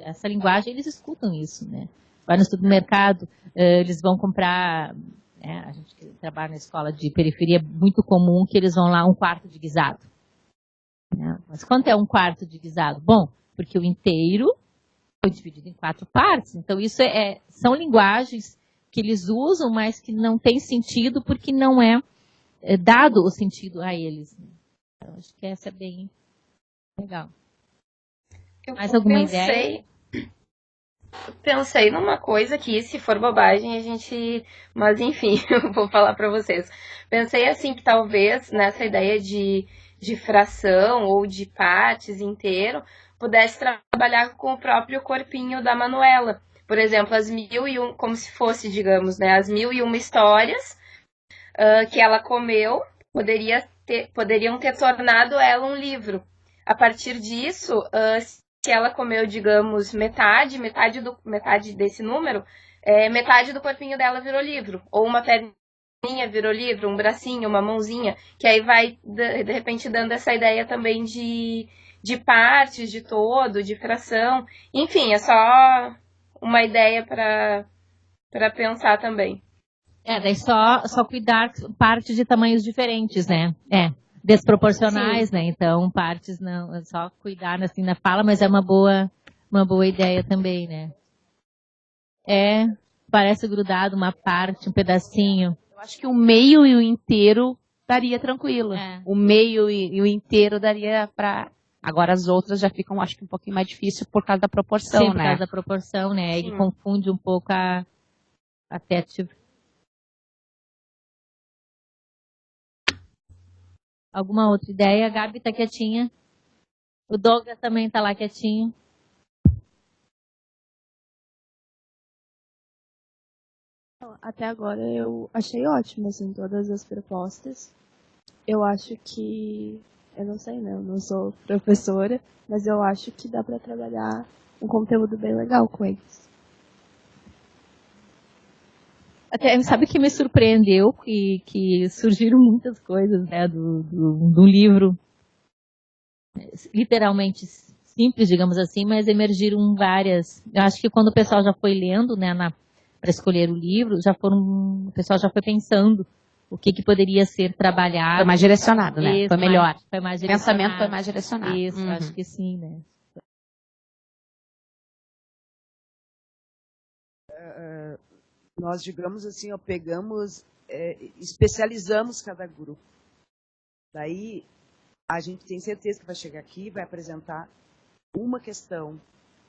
essa linguagem, eles escutam isso, né? Vai no supermercado, eles vão comprar, né, a gente que trabalha na escola de periferia, é muito comum que eles vão lá 1/4 de guisado. Né? Mas quanto é 1/4 de guisado? Bom, porque o inteiro foi dividido em 4 partes. Então isso são linguagens que eles usam, mas que não tem sentido porque não é dado o sentido a eles. Então, acho que essa é bem legal. Mais alguma ideia? Pensei numa coisa que, se for bobagem, a gente... Mas, enfim, eu vou falar para vocês. Pensei, assim, que talvez nessa ideia de fração ou de partes inteiro, pudesse trabalhar com o próprio corpinho da Manuela. Por exemplo, as 1001, como se fosse, digamos, né, as 1001 histórias que ela comeu, poderiam ter tornado ela um livro. A partir disso, se ela comeu, digamos, metade desse número, metade do corpinho dela virou livro. Ou uma perninha virou livro, um bracinho, uma mãozinha, que aí vai, de repente, dando essa ideia também de partes, de todo, de fração. Enfim, é só uma ideia para pensar também. Daí só cuidar partes de tamanhos diferentes, né? Desproporcionais, sim, né? Então, partes não, é só cuidar assim na fala, mas é uma boa ideia também, né? Parece grudado uma parte, um pedacinho. Eu acho que o meio e o inteiro daria tranquilo. O meio e o inteiro daria para... Agora as outras já ficam, acho que um pouquinho mais difícil por causa da proporção, né? Sim, por causa da proporção, né? Ele confunde um pouco até Alguma outra ideia? A Gabi tá quietinha. O Douglas também tá lá quietinho. Até agora eu achei ótimo, assim, todas as propostas. Eu acho que... Eu não sei, né? Eu não sou professora, mas eu acho que dá para trabalhar um conteúdo bem legal com eles. Até, sabe que me surpreendeu que surgiram muitas coisas, né, do livro, literalmente simples, digamos assim, mas emergiram várias. Eu acho que quando o pessoal já foi lendo, né, para escolher o livro, o pessoal já foi pensando o que poderia ser trabalhado. Foi mais direcionado, né? Isso, foi melhor. Foi mais o pensamento foi mais direcionado. Isso, acho que sim, né? Nós, digamos assim, pegamos, especializamos cada grupo. Daí, a gente tem certeza que vai chegar aqui, vai apresentar uma questão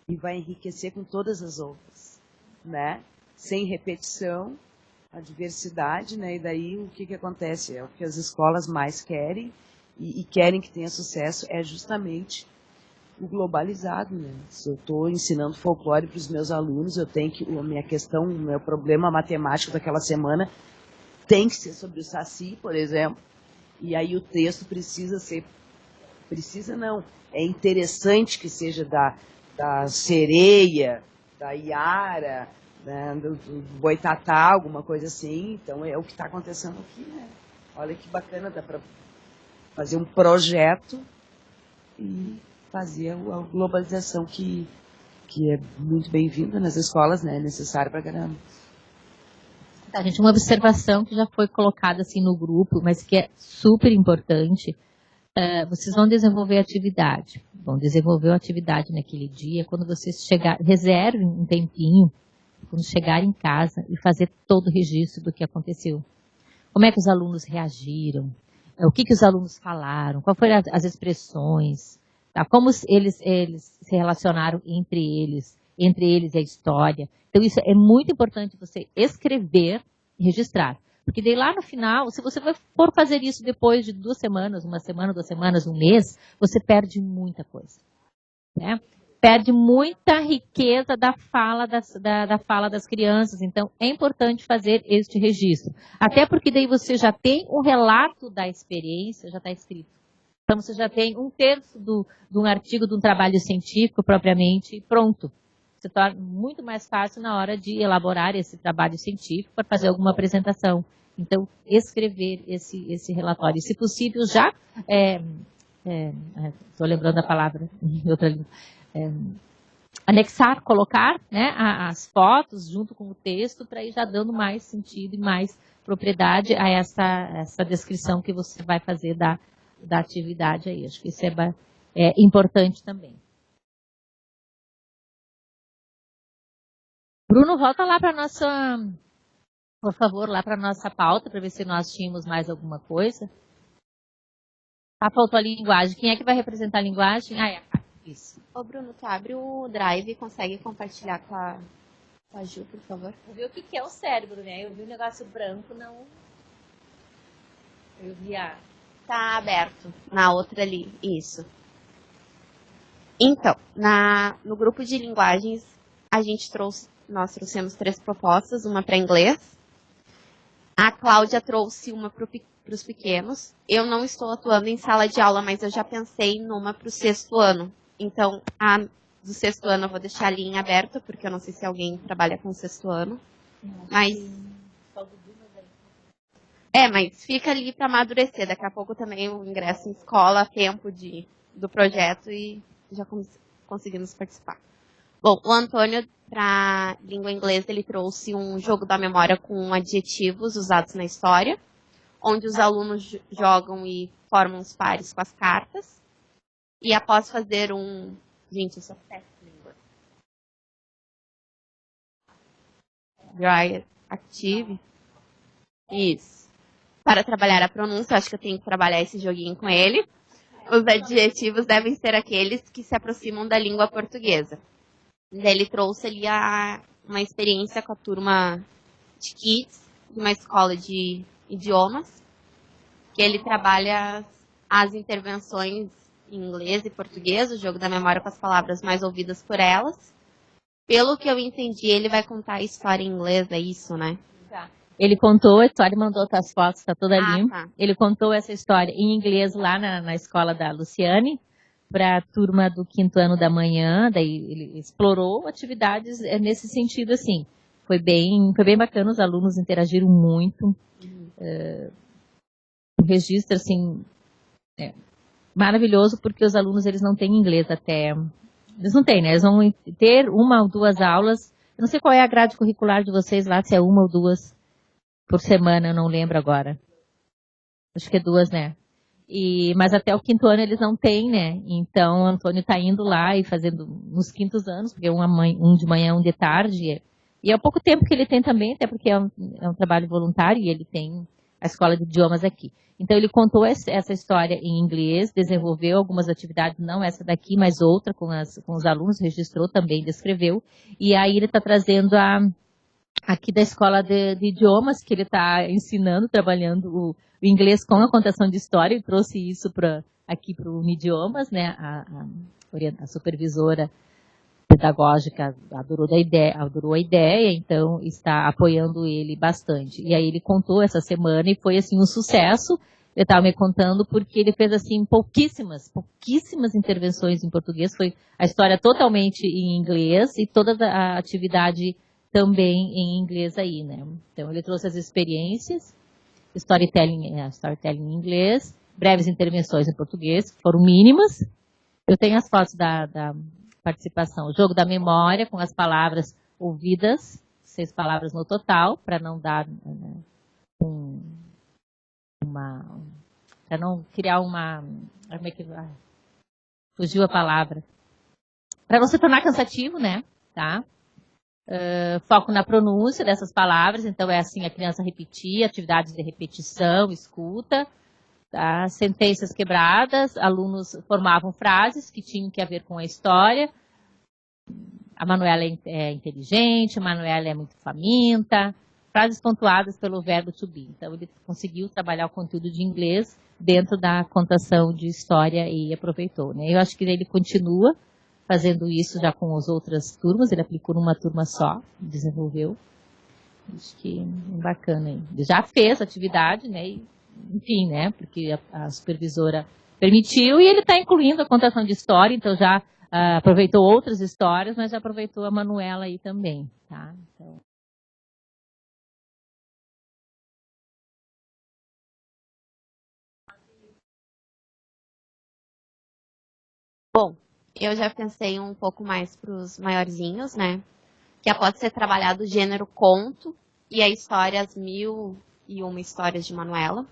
e vai enriquecer com todas as outras, né? Sem repetição, a diversidade, né? E daí, o que acontece? É o que as escolas mais querem e querem que tenha sucesso, é justamente o globalizado, né? Se eu estou ensinando folclore para os meus alunos, eu tenho que, a minha questão, o meu problema matemático daquela semana tem que ser sobre o Saci, por exemplo, e aí o texto precisa não, é interessante que seja da sereia, da Iara, né, do Boitatá, alguma coisa assim. Então é o que está acontecendo aqui, né? Olha que bacana, dá para fazer um projeto e fazer a globalização que é muito bem-vinda nas escolas, né? É necessário para caramba. Tá, gente, uma observação que já foi colocada assim no grupo, mas que é super importante. Vocês vão desenvolver atividade. Vão desenvolver a atividade naquele dia. Quando vocês chegarem, reservem um tempinho, quando chegarem em casa e fazer todo o registro do que aconteceu. Como é que os alunos reagiram? O que os alunos falaram? Quais foram as expressões? Tá? Como eles se relacionaram entre eles a história. Então, isso é muito importante você escrever e registrar. Porque daí lá no final, se você for fazer isso depois de 2 semanas, 1 semana, 2 semanas, 1 mês, você perde muita coisa. Né? Perde muita riqueza da fala das crianças. Então, é importante fazer este registro. Até porque daí você já tem um relato da experiência, já está escrito. Então, você já tem 1/3 de um artigo, de um trabalho científico propriamente pronto. Se torna muito mais fácil na hora de elaborar esse trabalho científico para fazer alguma apresentação. Então, escrever esse relatório. Se possível, já... Estou lembrando a palavra em outra língua. Anexar, colocar, né, as fotos junto com o texto para ir já dando mais sentido e mais propriedade a essa descrição que você vai fazer da atividade aí. Acho que isso é importante também. Bruno, volta lá para nossa, por favor, lá para nossa pauta, para ver se nós tínhamos mais alguma coisa. Faltou a linguagem. Quem é que vai representar a linguagem? É a Karen. Isso. Ô, Bruno, tu abre o Drive e consegue compartilhar com a Ju, por favor? Eu vi o que é o cérebro, né? Eu vi o negócio branco, não... Eu vi a... Tá aberto. Na outra ali. Isso. Então, no grupo de linguagens, nós trouxemos 3 propostas, uma para inglês. A Cláudia trouxe uma para os pequenos. Eu não estou atuando em sala de aula, mas eu já pensei numa para o 6º ano. Então, a do 6º ano eu vou deixar ali em aberto, porque eu não sei se alguém trabalha com o 6º ano. Mas... mas fica ali para amadurecer. Daqui a pouco também o ingresso em escola, tempo do projeto e já conseguimos participar. Bom, o Antônio, para língua inglesa, ele trouxe um jogo da memória com adjetivos usados na história, onde os alunos jogam e formam os pares com as cartas. E após fazer Gente, eu sou péssima em língua. Dry Active. Isso. Para trabalhar a pronúncia, acho que eu tenho que trabalhar esse joguinho com ele. Os adjetivos devem ser aqueles que se aproximam da língua portuguesa. Ele trouxe ali uma experiência com a turma de Kids, de uma escola de idiomas, que ele trabalha as intervenções em inglês e português, o jogo da memória com as palavras mais ouvidas por elas. Pelo que eu entendi, ele vai contar a história em inglês, é isso, né? Tá. Ele contou a história, mandou as fotos, está toda ali. Tá. Ele contou essa história em inglês lá na escola da Luciane, para a turma do 5º ano da manhã, daí ele explorou atividades nesse sentido, assim. Foi bem bacana, os alunos interagiram muito. O registro, assim, maravilhoso, porque os alunos, eles não têm inglês até... Eles não têm, né? Eles vão ter 1 ou 2 aulas. Eu não sei qual é a grade curricular de vocês lá, se é 1 ou 2 por semana, eu não lembro agora. Acho que é 2, né? Mas até o 5º ano eles não têm, né? Então o Antônio está indo lá e fazendo nos 5º anos, porque um de manhã, um de tarde. E é o pouco tempo que ele tem também, até porque é um trabalho voluntário e ele tem a escola de idiomas aqui. Então ele contou essa história em inglês, desenvolveu algumas atividades, não essa daqui, mas outra com os alunos, registrou também, descreveu. E aí ele está trazendo aqui da escola de idiomas, que ele está ensinando, trabalhando o inglês com a contação de história, e trouxe isso aqui para o Unidiomas, né, a supervisora pedagógica adorou a ideia, então está apoiando ele bastante. E aí ele contou essa semana e foi assim um sucesso. Ele estava me contando porque ele fez assim pouquíssimas intervenções em português. Foi a história totalmente em inglês e toda a atividade também em inglês aí, né? Então ele trouxe as experiências, storytelling em inglês, breves intervenções em português, que foram mínimas. Eu tenho as fotos da participação. O jogo da memória, com as palavras ouvidas, 6 palavras no total, para não dar para não criar uma... Como é que vai? Fugiu a palavra. Para não se tornar cansativo, né? Tá? Foco na pronúncia dessas palavras, então é assim, a criança repetia, atividades de repetição, escuta, tá? Sentenças quebradas, alunos formavam frases que tinham que ver com a história. A Manuela é inteligente, a Manuela é muito faminta, frases pontuadas pelo verbo to be. Então ele conseguiu trabalhar o conteúdo de inglês dentro da contação de história e aproveitou, né? Eu acho que ele continua fazendo isso já com as outras turmas, ele aplicou numa turma só, desenvolveu. Acho que é bacana. Ele já fez a atividade, né? E, enfim, né? Porque a supervisora permitiu e ele está incluindo a contação de história, então já aproveitou outras histórias, mas já aproveitou a Manuela aí também, tá? Então... Bom, eu já pensei um pouco mais para os maiorzinhos, né? Que pode ser trabalhado o gênero conto e a história, as 1001 histórias de Manuela.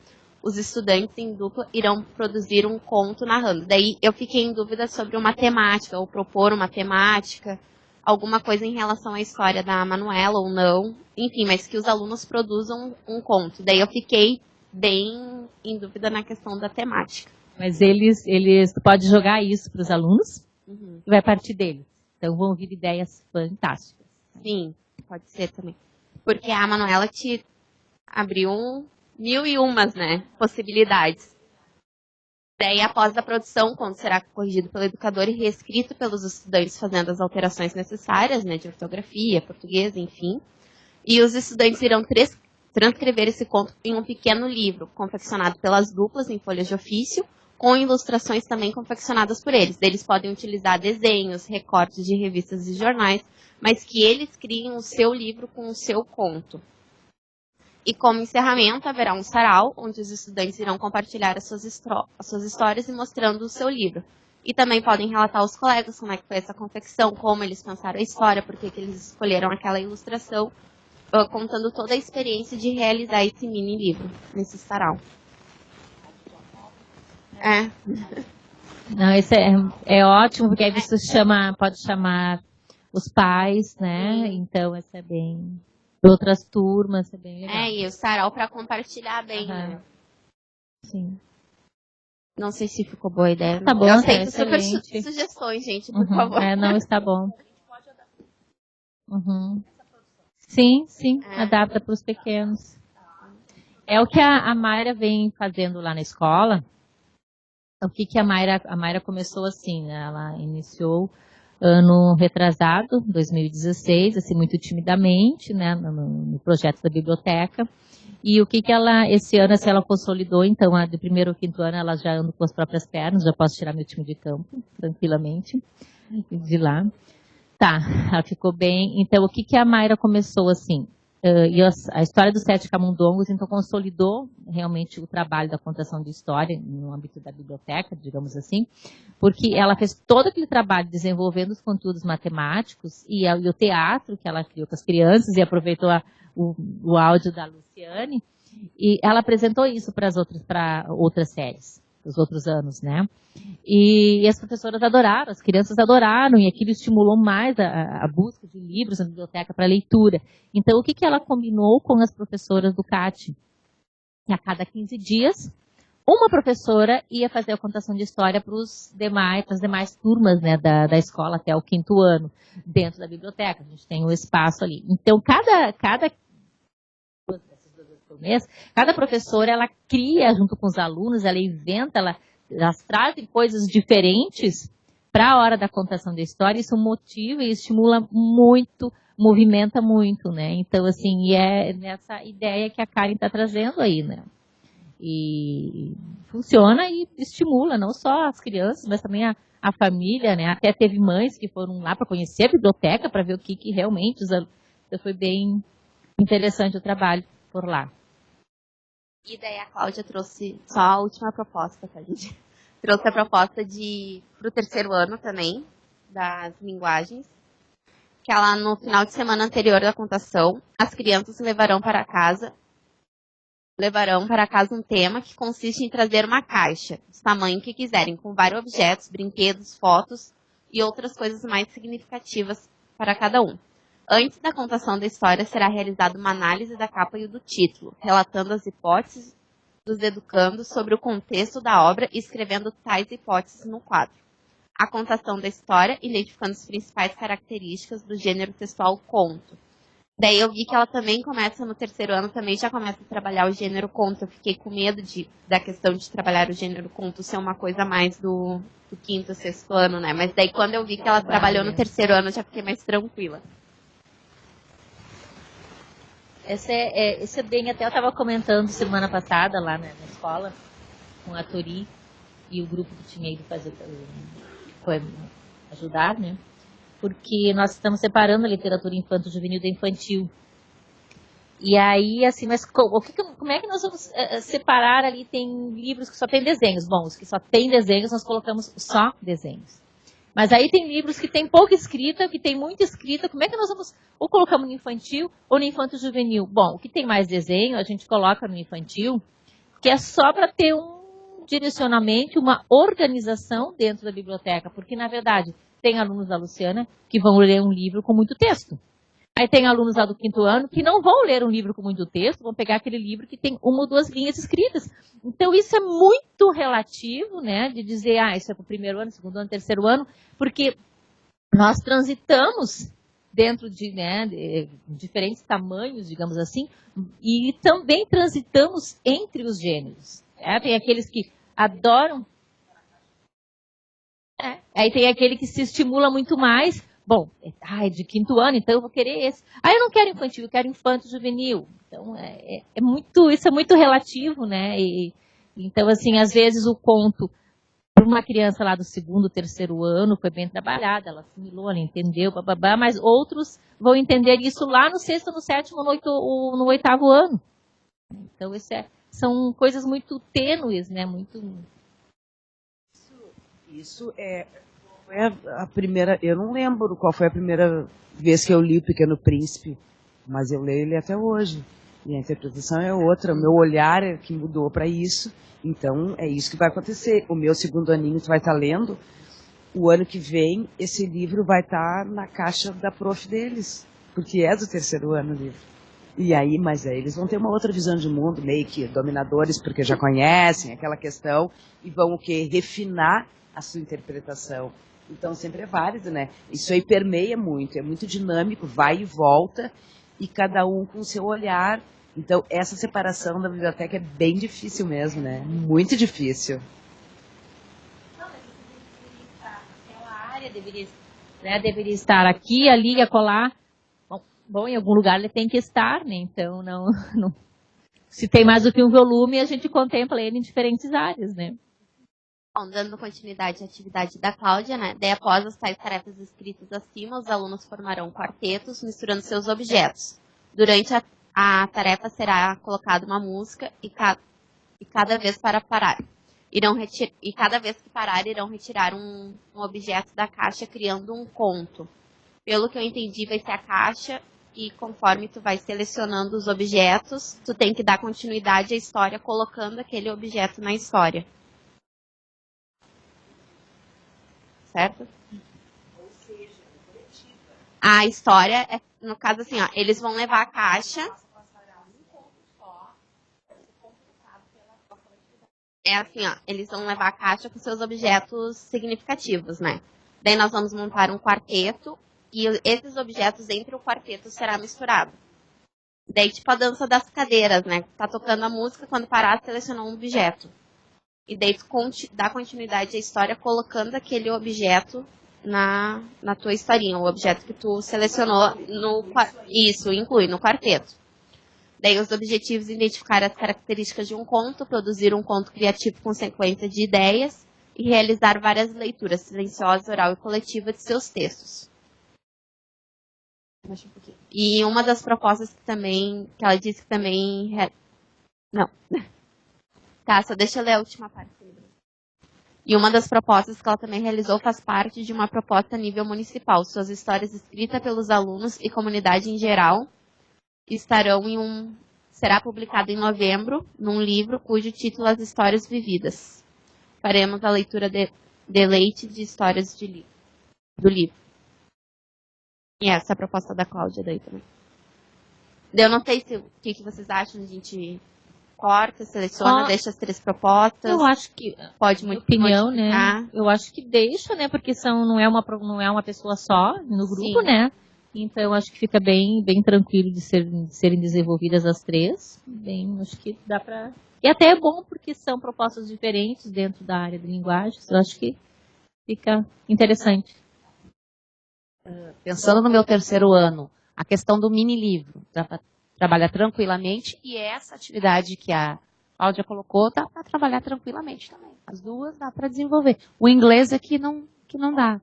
Os estudantes em dupla irão produzir um conto narrando. Daí eu fiquei em dúvida sobre uma temática, ou propor uma temática, alguma coisa em relação à história da Manuela ou não. Enfim, mas que os alunos produzam um conto. Daí eu fiquei bem em dúvida na questão da temática. Mas tu pode jogar isso para os alunos e vai partir deles. Então vão vir ideias fantásticas. Sim, pode ser também. Porque a Manuela te abriu 1001, né, possibilidades. Daí, após a produção, o conto será corrigido pelo educador e reescrito pelos estudantes fazendo as alterações necessárias, né, de ortografia, português, enfim. E os estudantes irão transcrever esse conto em um pequeno livro, confeccionado pelas duplas em folhas de ofício, com ilustrações também confeccionadas por eles. Eles podem utilizar desenhos, recortes de revistas e jornais, mas que eles criem o seu livro com o seu conto. E como encerramento, haverá um sarau, onde os estudantes irão compartilhar as suas histórias e mostrando o seu livro. E também podem relatar aos colegas como é que foi essa confecção, como eles pensaram a história, por que eles escolheram aquela ilustração, contando toda a experiência de realizar esse mini livro nesse sarau. Não, isso é ótimo, porque aí você pode chamar os pais, né? Então, isso é bem... outras turmas, é bem legal. E o sarau para compartilhar bem, né? Sim. Não sei se ficou boa a ideia. Tá bom, eu aceito super sugestões, gente, por favor. Não, está bom. Sim, adapta para os pequenos. É o que a Mayra vem fazendo lá na escola. O que a Mayra começou assim, né? Ela iniciou ano retrasado, 2016, assim, muito timidamente, né, no projeto da biblioteca. E o que esse ano, assim, ela consolidou, então, do primeiro ao quinto ano, ela já anda com as próprias pernas, já posso tirar meu time de campo, tranquilamente, de lá. Tá, ela ficou bem. Então, o que a Mayra começou, assim, e a história dos 7 camundongos, então, consolidou realmente o trabalho da contação de história no âmbito da biblioteca, digamos assim, porque ela fez todo aquele trabalho desenvolvendo os conteúdos matemáticos e o teatro que ela criou com as crianças e aproveitou o áudio da Luciane e ela apresentou isso para outras séries, os outros anos, né? E as professoras adoraram, as crianças adoraram e aquilo estimulou mais a busca de livros na biblioteca para leitura. Então, o que ela combinou com as professoras do CAT? E a cada 15 dias, uma professora ia fazer a contação de história para as demais turmas, né, da escola até o quinto ano, dentro da biblioteca. A gente tem um espaço ali. Então, cada professora, ela cria junto com os alunos, ela inventa, elas trazem coisas diferentes para a hora da contação da história, isso motiva e estimula muito, movimenta muito, né? Então, assim, é nessa ideia que a Karen está trazendo aí, né? E funciona e estimula não só as crianças, mas também a família, né? Até teve mães que foram lá para conhecer a biblioteca, para ver o que realmente os alunos... Então, foi bem interessante o trabalho por lá. E daí a Cláudia trouxe só a última proposta, tá, gente? Trouxe a proposta para o terceiro ano também, das linguagens, que ela, no final de semana anterior da contação, as crianças levarão para casa um tema que consiste em trazer uma caixa, do tamanho que quiserem, com vários objetos, brinquedos, fotos e outras coisas mais significativas para cada um. Antes da contação da história, será realizada uma análise da capa e do título, relatando as hipóteses dos educandos sobre o contexto da obra e escrevendo tais hipóteses no quadro. A contação da história, identificando as principais características do gênero textual conto. Daí eu vi que ela também começa no terceiro ano, também já começa a trabalhar o gênero conto. Eu fiquei com medo da questão de trabalhar o gênero conto ser uma coisa mais do quinto, sexto ano, né? Mas daí quando eu vi que ela trabalhou no terceiro ano, eu já fiquei mais tranquila. Esse é bem, até eu estava comentando semana passada lá, né, na escola, com a Tori e o grupo que tinha ido fazer, foi ajudar, né? Porque nós estamos separando a literatura infanto-juvenil da infantil. E aí, assim, mas como é que nós vamos separar ali? Tem livros que só tem desenhos. Bom, os que só tem desenhos, nós colocamos só desenhos. Mas aí tem livros que tem pouca escrita, que tem muita escrita. Como é que nós vamos, ou colocamos no infantil ou no infanto-juvenil? Bom, o que tem mais desenho, a gente coloca no infantil, que é só para ter um direcionamento, uma organização dentro da biblioteca. Porque, na verdade, tem alunos da Luciana que vão ler um livro com muito texto. Aí tem alunos lá do quinto ano que não vão ler um livro com muito texto, vão pegar aquele livro que tem uma ou duas linhas escritas. Então isso é muito relativo, né, de dizer, isso é para o primeiro ano, segundo ano, terceiro ano, porque nós transitamos dentro de diferentes tamanhos, digamos assim, e também transitamos entre os gêneros. Tem aqueles que adoram, aí tem aquele que se estimula muito mais. Bom, é de quinto ano, então eu vou querer esse. Eu não quero infantil, eu quero infanto-juvenil. Então, isso é muito relativo, né? Então, assim, às vezes o conto, para uma criança lá do segundo, terceiro ano, foi bem trabalhado, ela assimilou, ela entendeu, bababá, mas outros vão entender isso lá no sexto, no sétimo, no oitavo ano. Então, são coisas muito tênues, né? Isso foi a primeira, eu não lembro qual foi a primeira vez que eu li O Pequeno Príncipe, mas eu leio ele até hoje. E a interpretação é outra, o meu olhar é que mudou para isso. Então, é isso que vai acontecer. O meu segundo aninho tu vai estar lendo, o ano que vem, esse livro vai estar na caixa da prof deles, porque é do terceiro ano o livro. E aí, mas aí eles vão ter uma outra visão de mundo, meio que dominadores, porque já conhecem aquela questão, e vão o quê? Refinar a sua interpretação. Então, sempre é válido, né? Isso aí permeia muito, é muito dinâmico, vai e volta, e cada um com o seu olhar. Então, essa separação da biblioteca é bem difícil mesmo, né? Muito difícil. Não, mas aquela área deveria estar aqui, ali, acolá. Bom, em algum lugar ele tem que estar, né? Então, não, se tem mais do que um volume, a gente contempla ele em diferentes áreas, né? Bom, dando continuidade à atividade da Cláudia, né? Daí, após as tais tarefas escritas acima, os alunos formarão quartetos, misturando seus objetos. Durante a tarefa será colocada uma música e cada vez para parar. E cada vez que parar, irão retirar um objeto da caixa, criando um conto. Pelo que eu entendi, vai ser a caixa, e conforme tu vai selecionando os objetos, tu tem que dar continuidade à história, colocando aquele objeto na história. Certo? Ou seja, coletiva. A história é, no caso assim, eles vão levar a caixa. É assim, eles vão levar a caixa com seus objetos significativos, né? Daí nós vamos montar um quarteto e esses objetos entre o quarteto será misturado. Daí tipo a dança das cadeiras, né? Tá tocando a música, quando parar, selecionou um objeto. E daí tu dá continuidade à história colocando aquele objeto na tua historinha, o objeto que tu selecionou isso, inclui no quarteto. Daí os objetivos: identificar as características de um conto, produzir um conto criativo com sequência de ideias e realizar várias leituras silenciosa, oral e coletiva de seus textos. E uma das propostas que ela disse que também... Não. Tá, só deixa eu ler a última parte. E uma das propostas que ela também realizou faz parte de uma proposta a nível municipal. Suas histórias escritas pelos alunos e comunidade em geral será publicado em novembro, num livro cujo título é As Histórias Vividas. Faremos a leitura de leite de histórias do livro. E essa é a proposta da Cláudia daí também. Eu não sei o que vocês acham, a gente corta, seleciona, deixa as 3 propostas. Eu acho que, pode minha opinião, modificar. né? Eu acho que deixa, né? Porque não é uma pessoa só no grupo, Sim. né? Então, eu acho que fica bem tranquilo de serem desenvolvidas as 3. Acho que dá pra... E até é bom porque são propostas diferentes dentro da área de linguagens. Eu acho que fica interessante. Pensando no meu 3º ano, a questão do mini-livro, dá para trabalhar tranquilamente, e essa atividade que a Cláudia colocou, dá para trabalhar tranquilamente também. As 2 dá para desenvolver. O inglês é que não dá.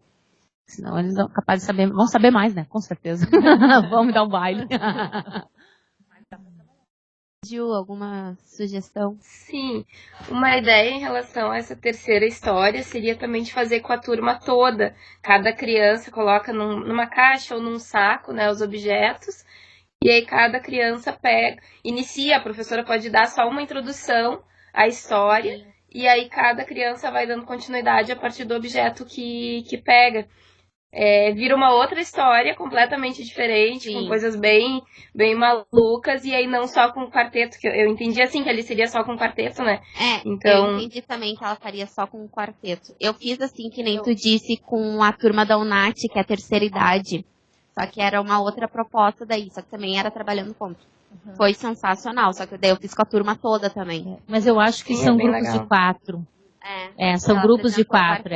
Senão eles são capazes de saber, vão saber mais, né? Com certeza. Vão me dar um baile. Gil, alguma sugestão? Sim, uma ideia em relação a essa 3ª história seria também de fazer com a turma toda. Cada criança coloca numa caixa ou num saco, né, os objetos, e aí cada criança inicia, a professora pode dar só uma introdução à história, e aí cada criança vai dando continuidade a partir do objeto que pega. Vira uma outra história completamente diferente, com coisas bem malucas, e aí não só com o quarteto, que eu entendi assim, que ali seria só com o quarteto, né? Então... eu entendi também que ela faria só com o quarteto. Eu fiz assim, que nem tu disse, com a turma da UNAT, que é a 3ª idade, só que era uma outra proposta daí, só que também era trabalhando ponto. Foi sensacional, só que daí eu fiz com a turma toda também. Mas eu acho que Sim, são bem grupos legal. de 4. São grupos de 4,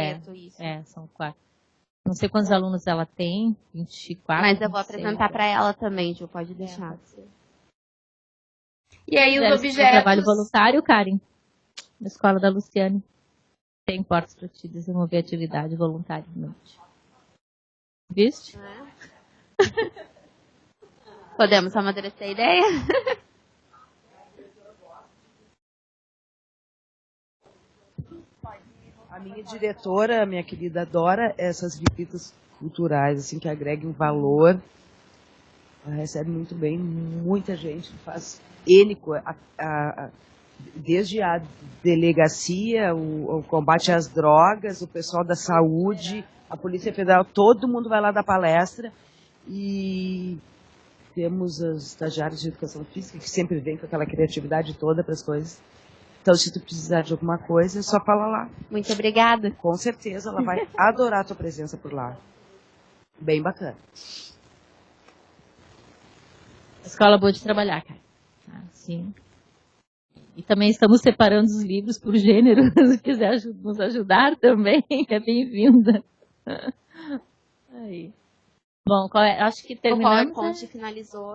são 4. Não sei quantos alunos ela tem, 24. Mas eu vou apresentar para ela também, Ju, pode deixar. E aí os objetos... Trabalho voluntário, Karen, na escola da Luciane. Tem portas para te desenvolver atividade voluntariamente. Viste? Podemos amadurecer a ideia? A minha diretora, minha querida, adora essas visitas culturais, assim, que agreguem um valor. Ela recebe muito bem, muita gente faz N coisa, desde a delegacia, o combate às drogas, o pessoal da saúde, a Polícia Federal, todo mundo vai lá dar palestra. E temos os estagiários de educação física, que sempre vêm com aquela criatividade toda para as coisas. Então, se tu precisar de alguma coisa, é só falar lá. Muito obrigada. Com certeza, ela vai adorar a tua presença por lá. Bem bacana. Escola boa de trabalhar, cara. Sim. E também estamos separando os livros por gênero. Se quiser nos ajudar também, é bem-vinda. Aí. Bom, acho que terminamos. O PowerPoint finalizou.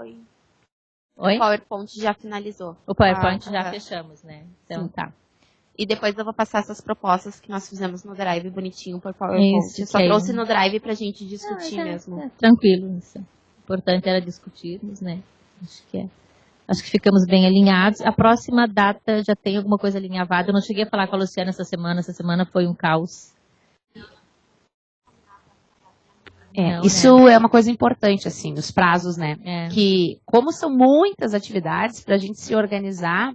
Oi? O PowerPoint já finalizou. O PowerPoint já fechamos, né? Então, sim. tá. E depois eu vou passar essas propostas que nós fizemos no Drive bonitinho por PowerPoint. Isso, só trouxe no Drive pra gente discutir mesmo. Tranquilo, isso. O importante era discutirmos, né? Acho que ficamos bem alinhados. A próxima data já tem alguma coisa alinhavada. Eu não cheguei a falar com a Luciana essa semana foi um caos. Não, isso, né? É uma coisa importante, assim, os prazos, né? Que, como são muitas atividades, para a gente se organizar,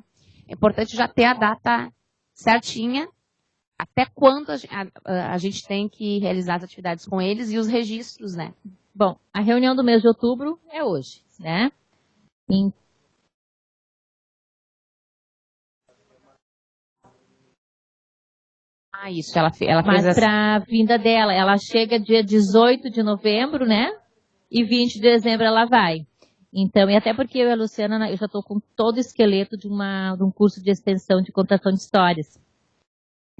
é importante já ter a data certinha, até quando a gente tem que realizar as atividades com eles e os registros, né? Bom, a reunião do mês de outubro é hoje, né? Isso, ela fez. Mas para a vinda dela, ela chega dia 18 de novembro, né? E 20 de dezembro ela vai. Então, e até porque eu e a Luciana, eu já estou com todo o esqueleto de um curso de extensão de contação de histórias.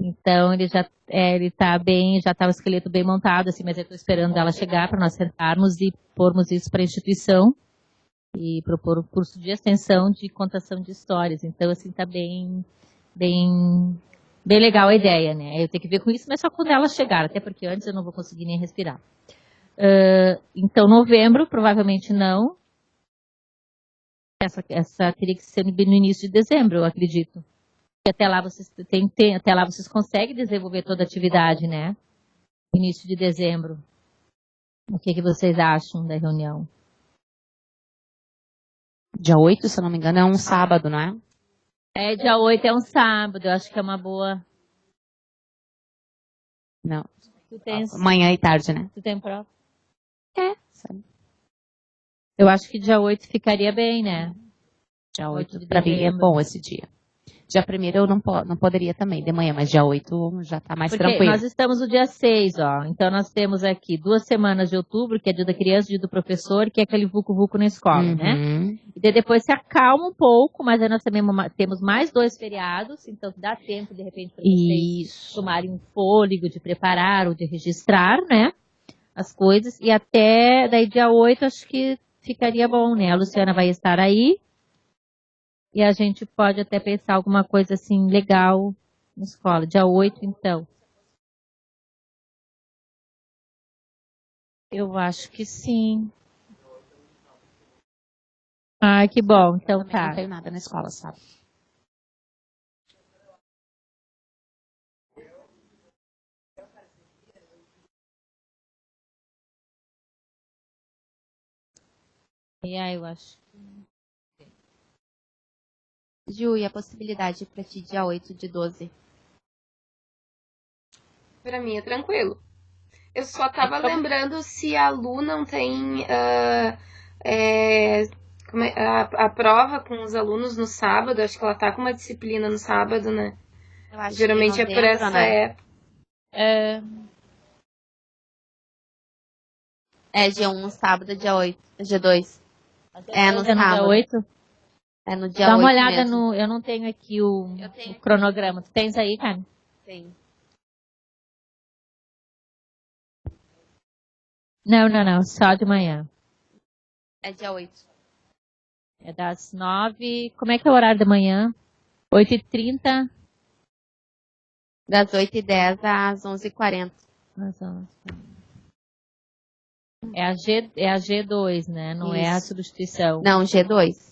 Então, ele tá bem, já tá o esqueleto bem montado, assim, mas eu estou esperando ela chegar para nós sentarmos e pormos isso para a instituição e propor um curso de extensão de contação de histórias. Então, assim, tá bem legal a ideia, né? Eu tenho que ver com isso, mas só quando ela chegar, até porque antes eu não vou conseguir nem respirar. Então, novembro, provavelmente não. Essa teria que ser no início de dezembro, eu acredito. Até lá vocês conseguem desenvolver toda a atividade, né? Início de dezembro. O que vocês acham da reunião? Dia 8, se eu não me engano, é um sábado, não é? Dia 8 é um sábado, eu acho que é uma boa. Não. Tu tens, Manhã e tarde, né? tu tem prova? Sabe? Eu acho que dia 8 ficaria bem, né? Dia 8 8, de pra mim, é dezembro. bom esse dia. Dia 1º eu não poderia também, de manhã, mas dia 8 já tá mais Porque tranquilo. nós estamos no dia 6, ó. Então nós temos aqui 2 semanas de outubro, que é dia da criança, dia do professor, que é aquele vucu-vucu na escola, né? Uhum. E daí depois se acalma um pouco, mas aí nós também temos mais 2 feriados, então dá tempo, de repente, para vocês Isso. tomarem um fôlego de preparar ou de registrar, né? As coisas. E até daí dia 8 acho que ficaria bom, né? A Luciana vai estar aí. E a gente pode até pensar alguma coisa assim legal na escola. Dia 8, então. Eu acho que sim. Ah, que bom. Então Também tá. não tenho nada na escola, sabe? E aí, eu acho. Ju, e a possibilidade para ti dia 8 de 12? Pra mim é tranquilo. Eu só tava lembrando se a Lu não tem a prova com os alunos no sábado. Acho que ela tá com uma disciplina no sábado, né? Eu acho Geralmente que é por essa época. É dia 1 no sábado, dia 8. Dia 2. É no dia sábado. 8? É no dia Dá 8 uma olhada mesmo. eu não tenho aqui o tenho. cronograma. Tu tens aí, cara? Sim. Não. Só de manhã. É dia 8. É das 9. Como é que é o horário da manhã? 8h30. Das 8h10 às 11h40. Às 11. É a G2, né? Não é a Isso. substituição. Não, G2.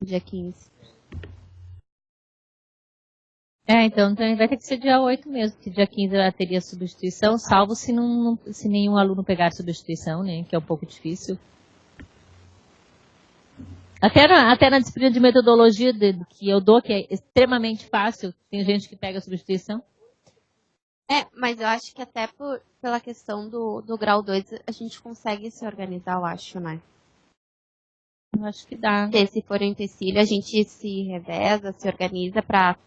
Dia 15. Então vai ter que ser dia 8 mesmo, porque dia 15 ela teria substituição, salvo se nenhum aluno pegar substituição, né? Que é um pouco difícil. Até na disciplina de metodologia que eu dou, que é extremamente fácil, tem gente que pega substituição. Mas eu acho que até pela questão do grau 2 a gente consegue se organizar, eu acho, né? Eu acho que dá. Porque se for em empecilho, a gente se reveza, se organiza pra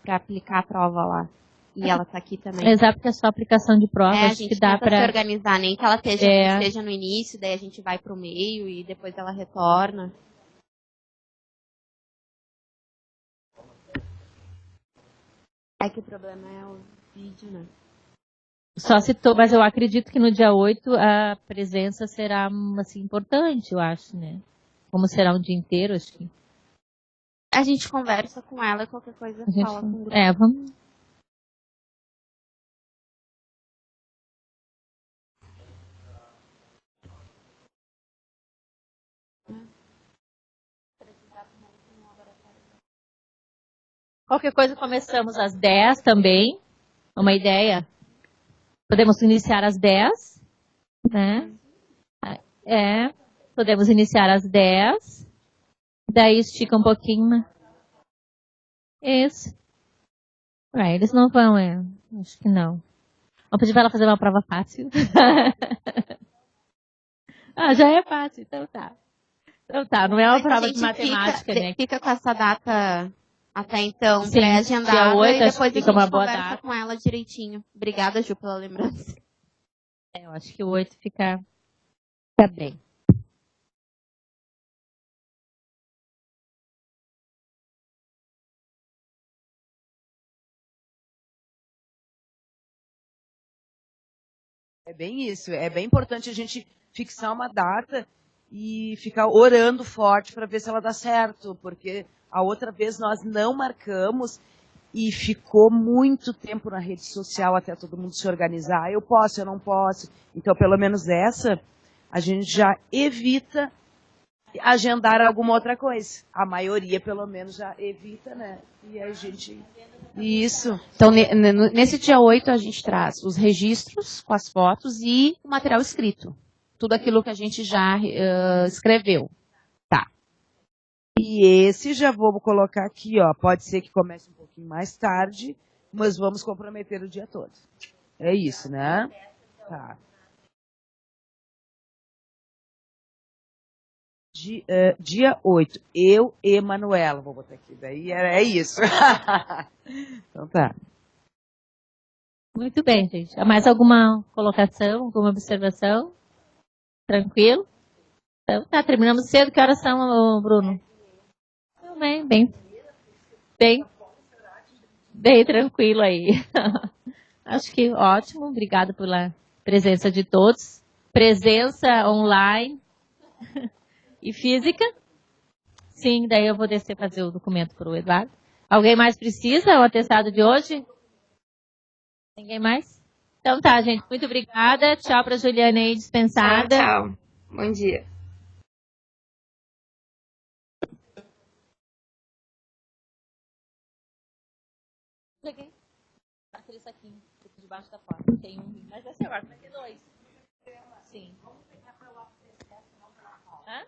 aplicar a prova lá. E ela tá aqui também. Exato, porque é só aplicação de prova, a acho gente que dá tenta se pra... organizar, nem que ela esteja no início, daí a gente vai pro meio e depois ela retorna. É que o problema é o vídeo, né? Mas eu acredito que no dia 8 a presença será, assim, importante, eu acho, né? Como será um dia inteiro, acho que... A gente conversa com ela e qualquer coisa fala com o grupo. Vamos... Qualquer coisa começamos às 10 também. Uma ideia. Podemos iniciar às 10, né? Podemos iniciar às 10. Daí estica um pouquinho. Isso. Eles não vão, acho que não. Vamos pedir para ela fazer uma prova fácil. Já é fácil, então tá. Não é uma prova de matemática, né? Fica com essa data até então Sim, pré-agendada dia 8, e depois a fica gente uma boa conversa data. com ela direitinho. Obrigada, Ju, pela lembrança. Eu acho que o 8 fica bem. É bem isso. É bem importante a gente fixar uma data e ficar orando forte para ver se ela dá certo, porque a outra vez nós não marcamos e ficou muito tempo na rede social até todo mundo se organizar. Eu posso, eu não posso. Então, pelo menos essa, a gente já evita agendar alguma outra coisa. A maioria, pelo menos, já evita, né? E a gente... Isso. Então, nesse dia 8, a gente traz os registros com as fotos e o material escrito. Tudo aquilo que a gente já escreveu. Tá. E esse já vou colocar aqui, ó. Pode ser que comece um pouquinho mais tarde, mas vamos comprometer o dia todo. É isso, né? Tá. Dia 8, eu e Manuela, vou botar aqui, daí é isso. Então tá. Muito bem, gente. Mais alguma colocação, alguma observação? Tranquilo? Então tá, terminamos cedo. Que horas são, Bruno? Bem tranquilo aí. Acho que ótimo. Obrigada pela presença de todos. Presença online e física. Sim, daí eu vou descer fazer o documento para o Eduardo. Alguém mais precisa? O atestado de hoje? Ninguém mais? Então tá, gente. Muito obrigada. Tchau para Juliana aí, dispensada. Tchau, tchau. Bom dia. Peguei. Aquele saquinho debaixo da porta. Tem um, mas vai ser agora, vai ter dois. Sim. Hã?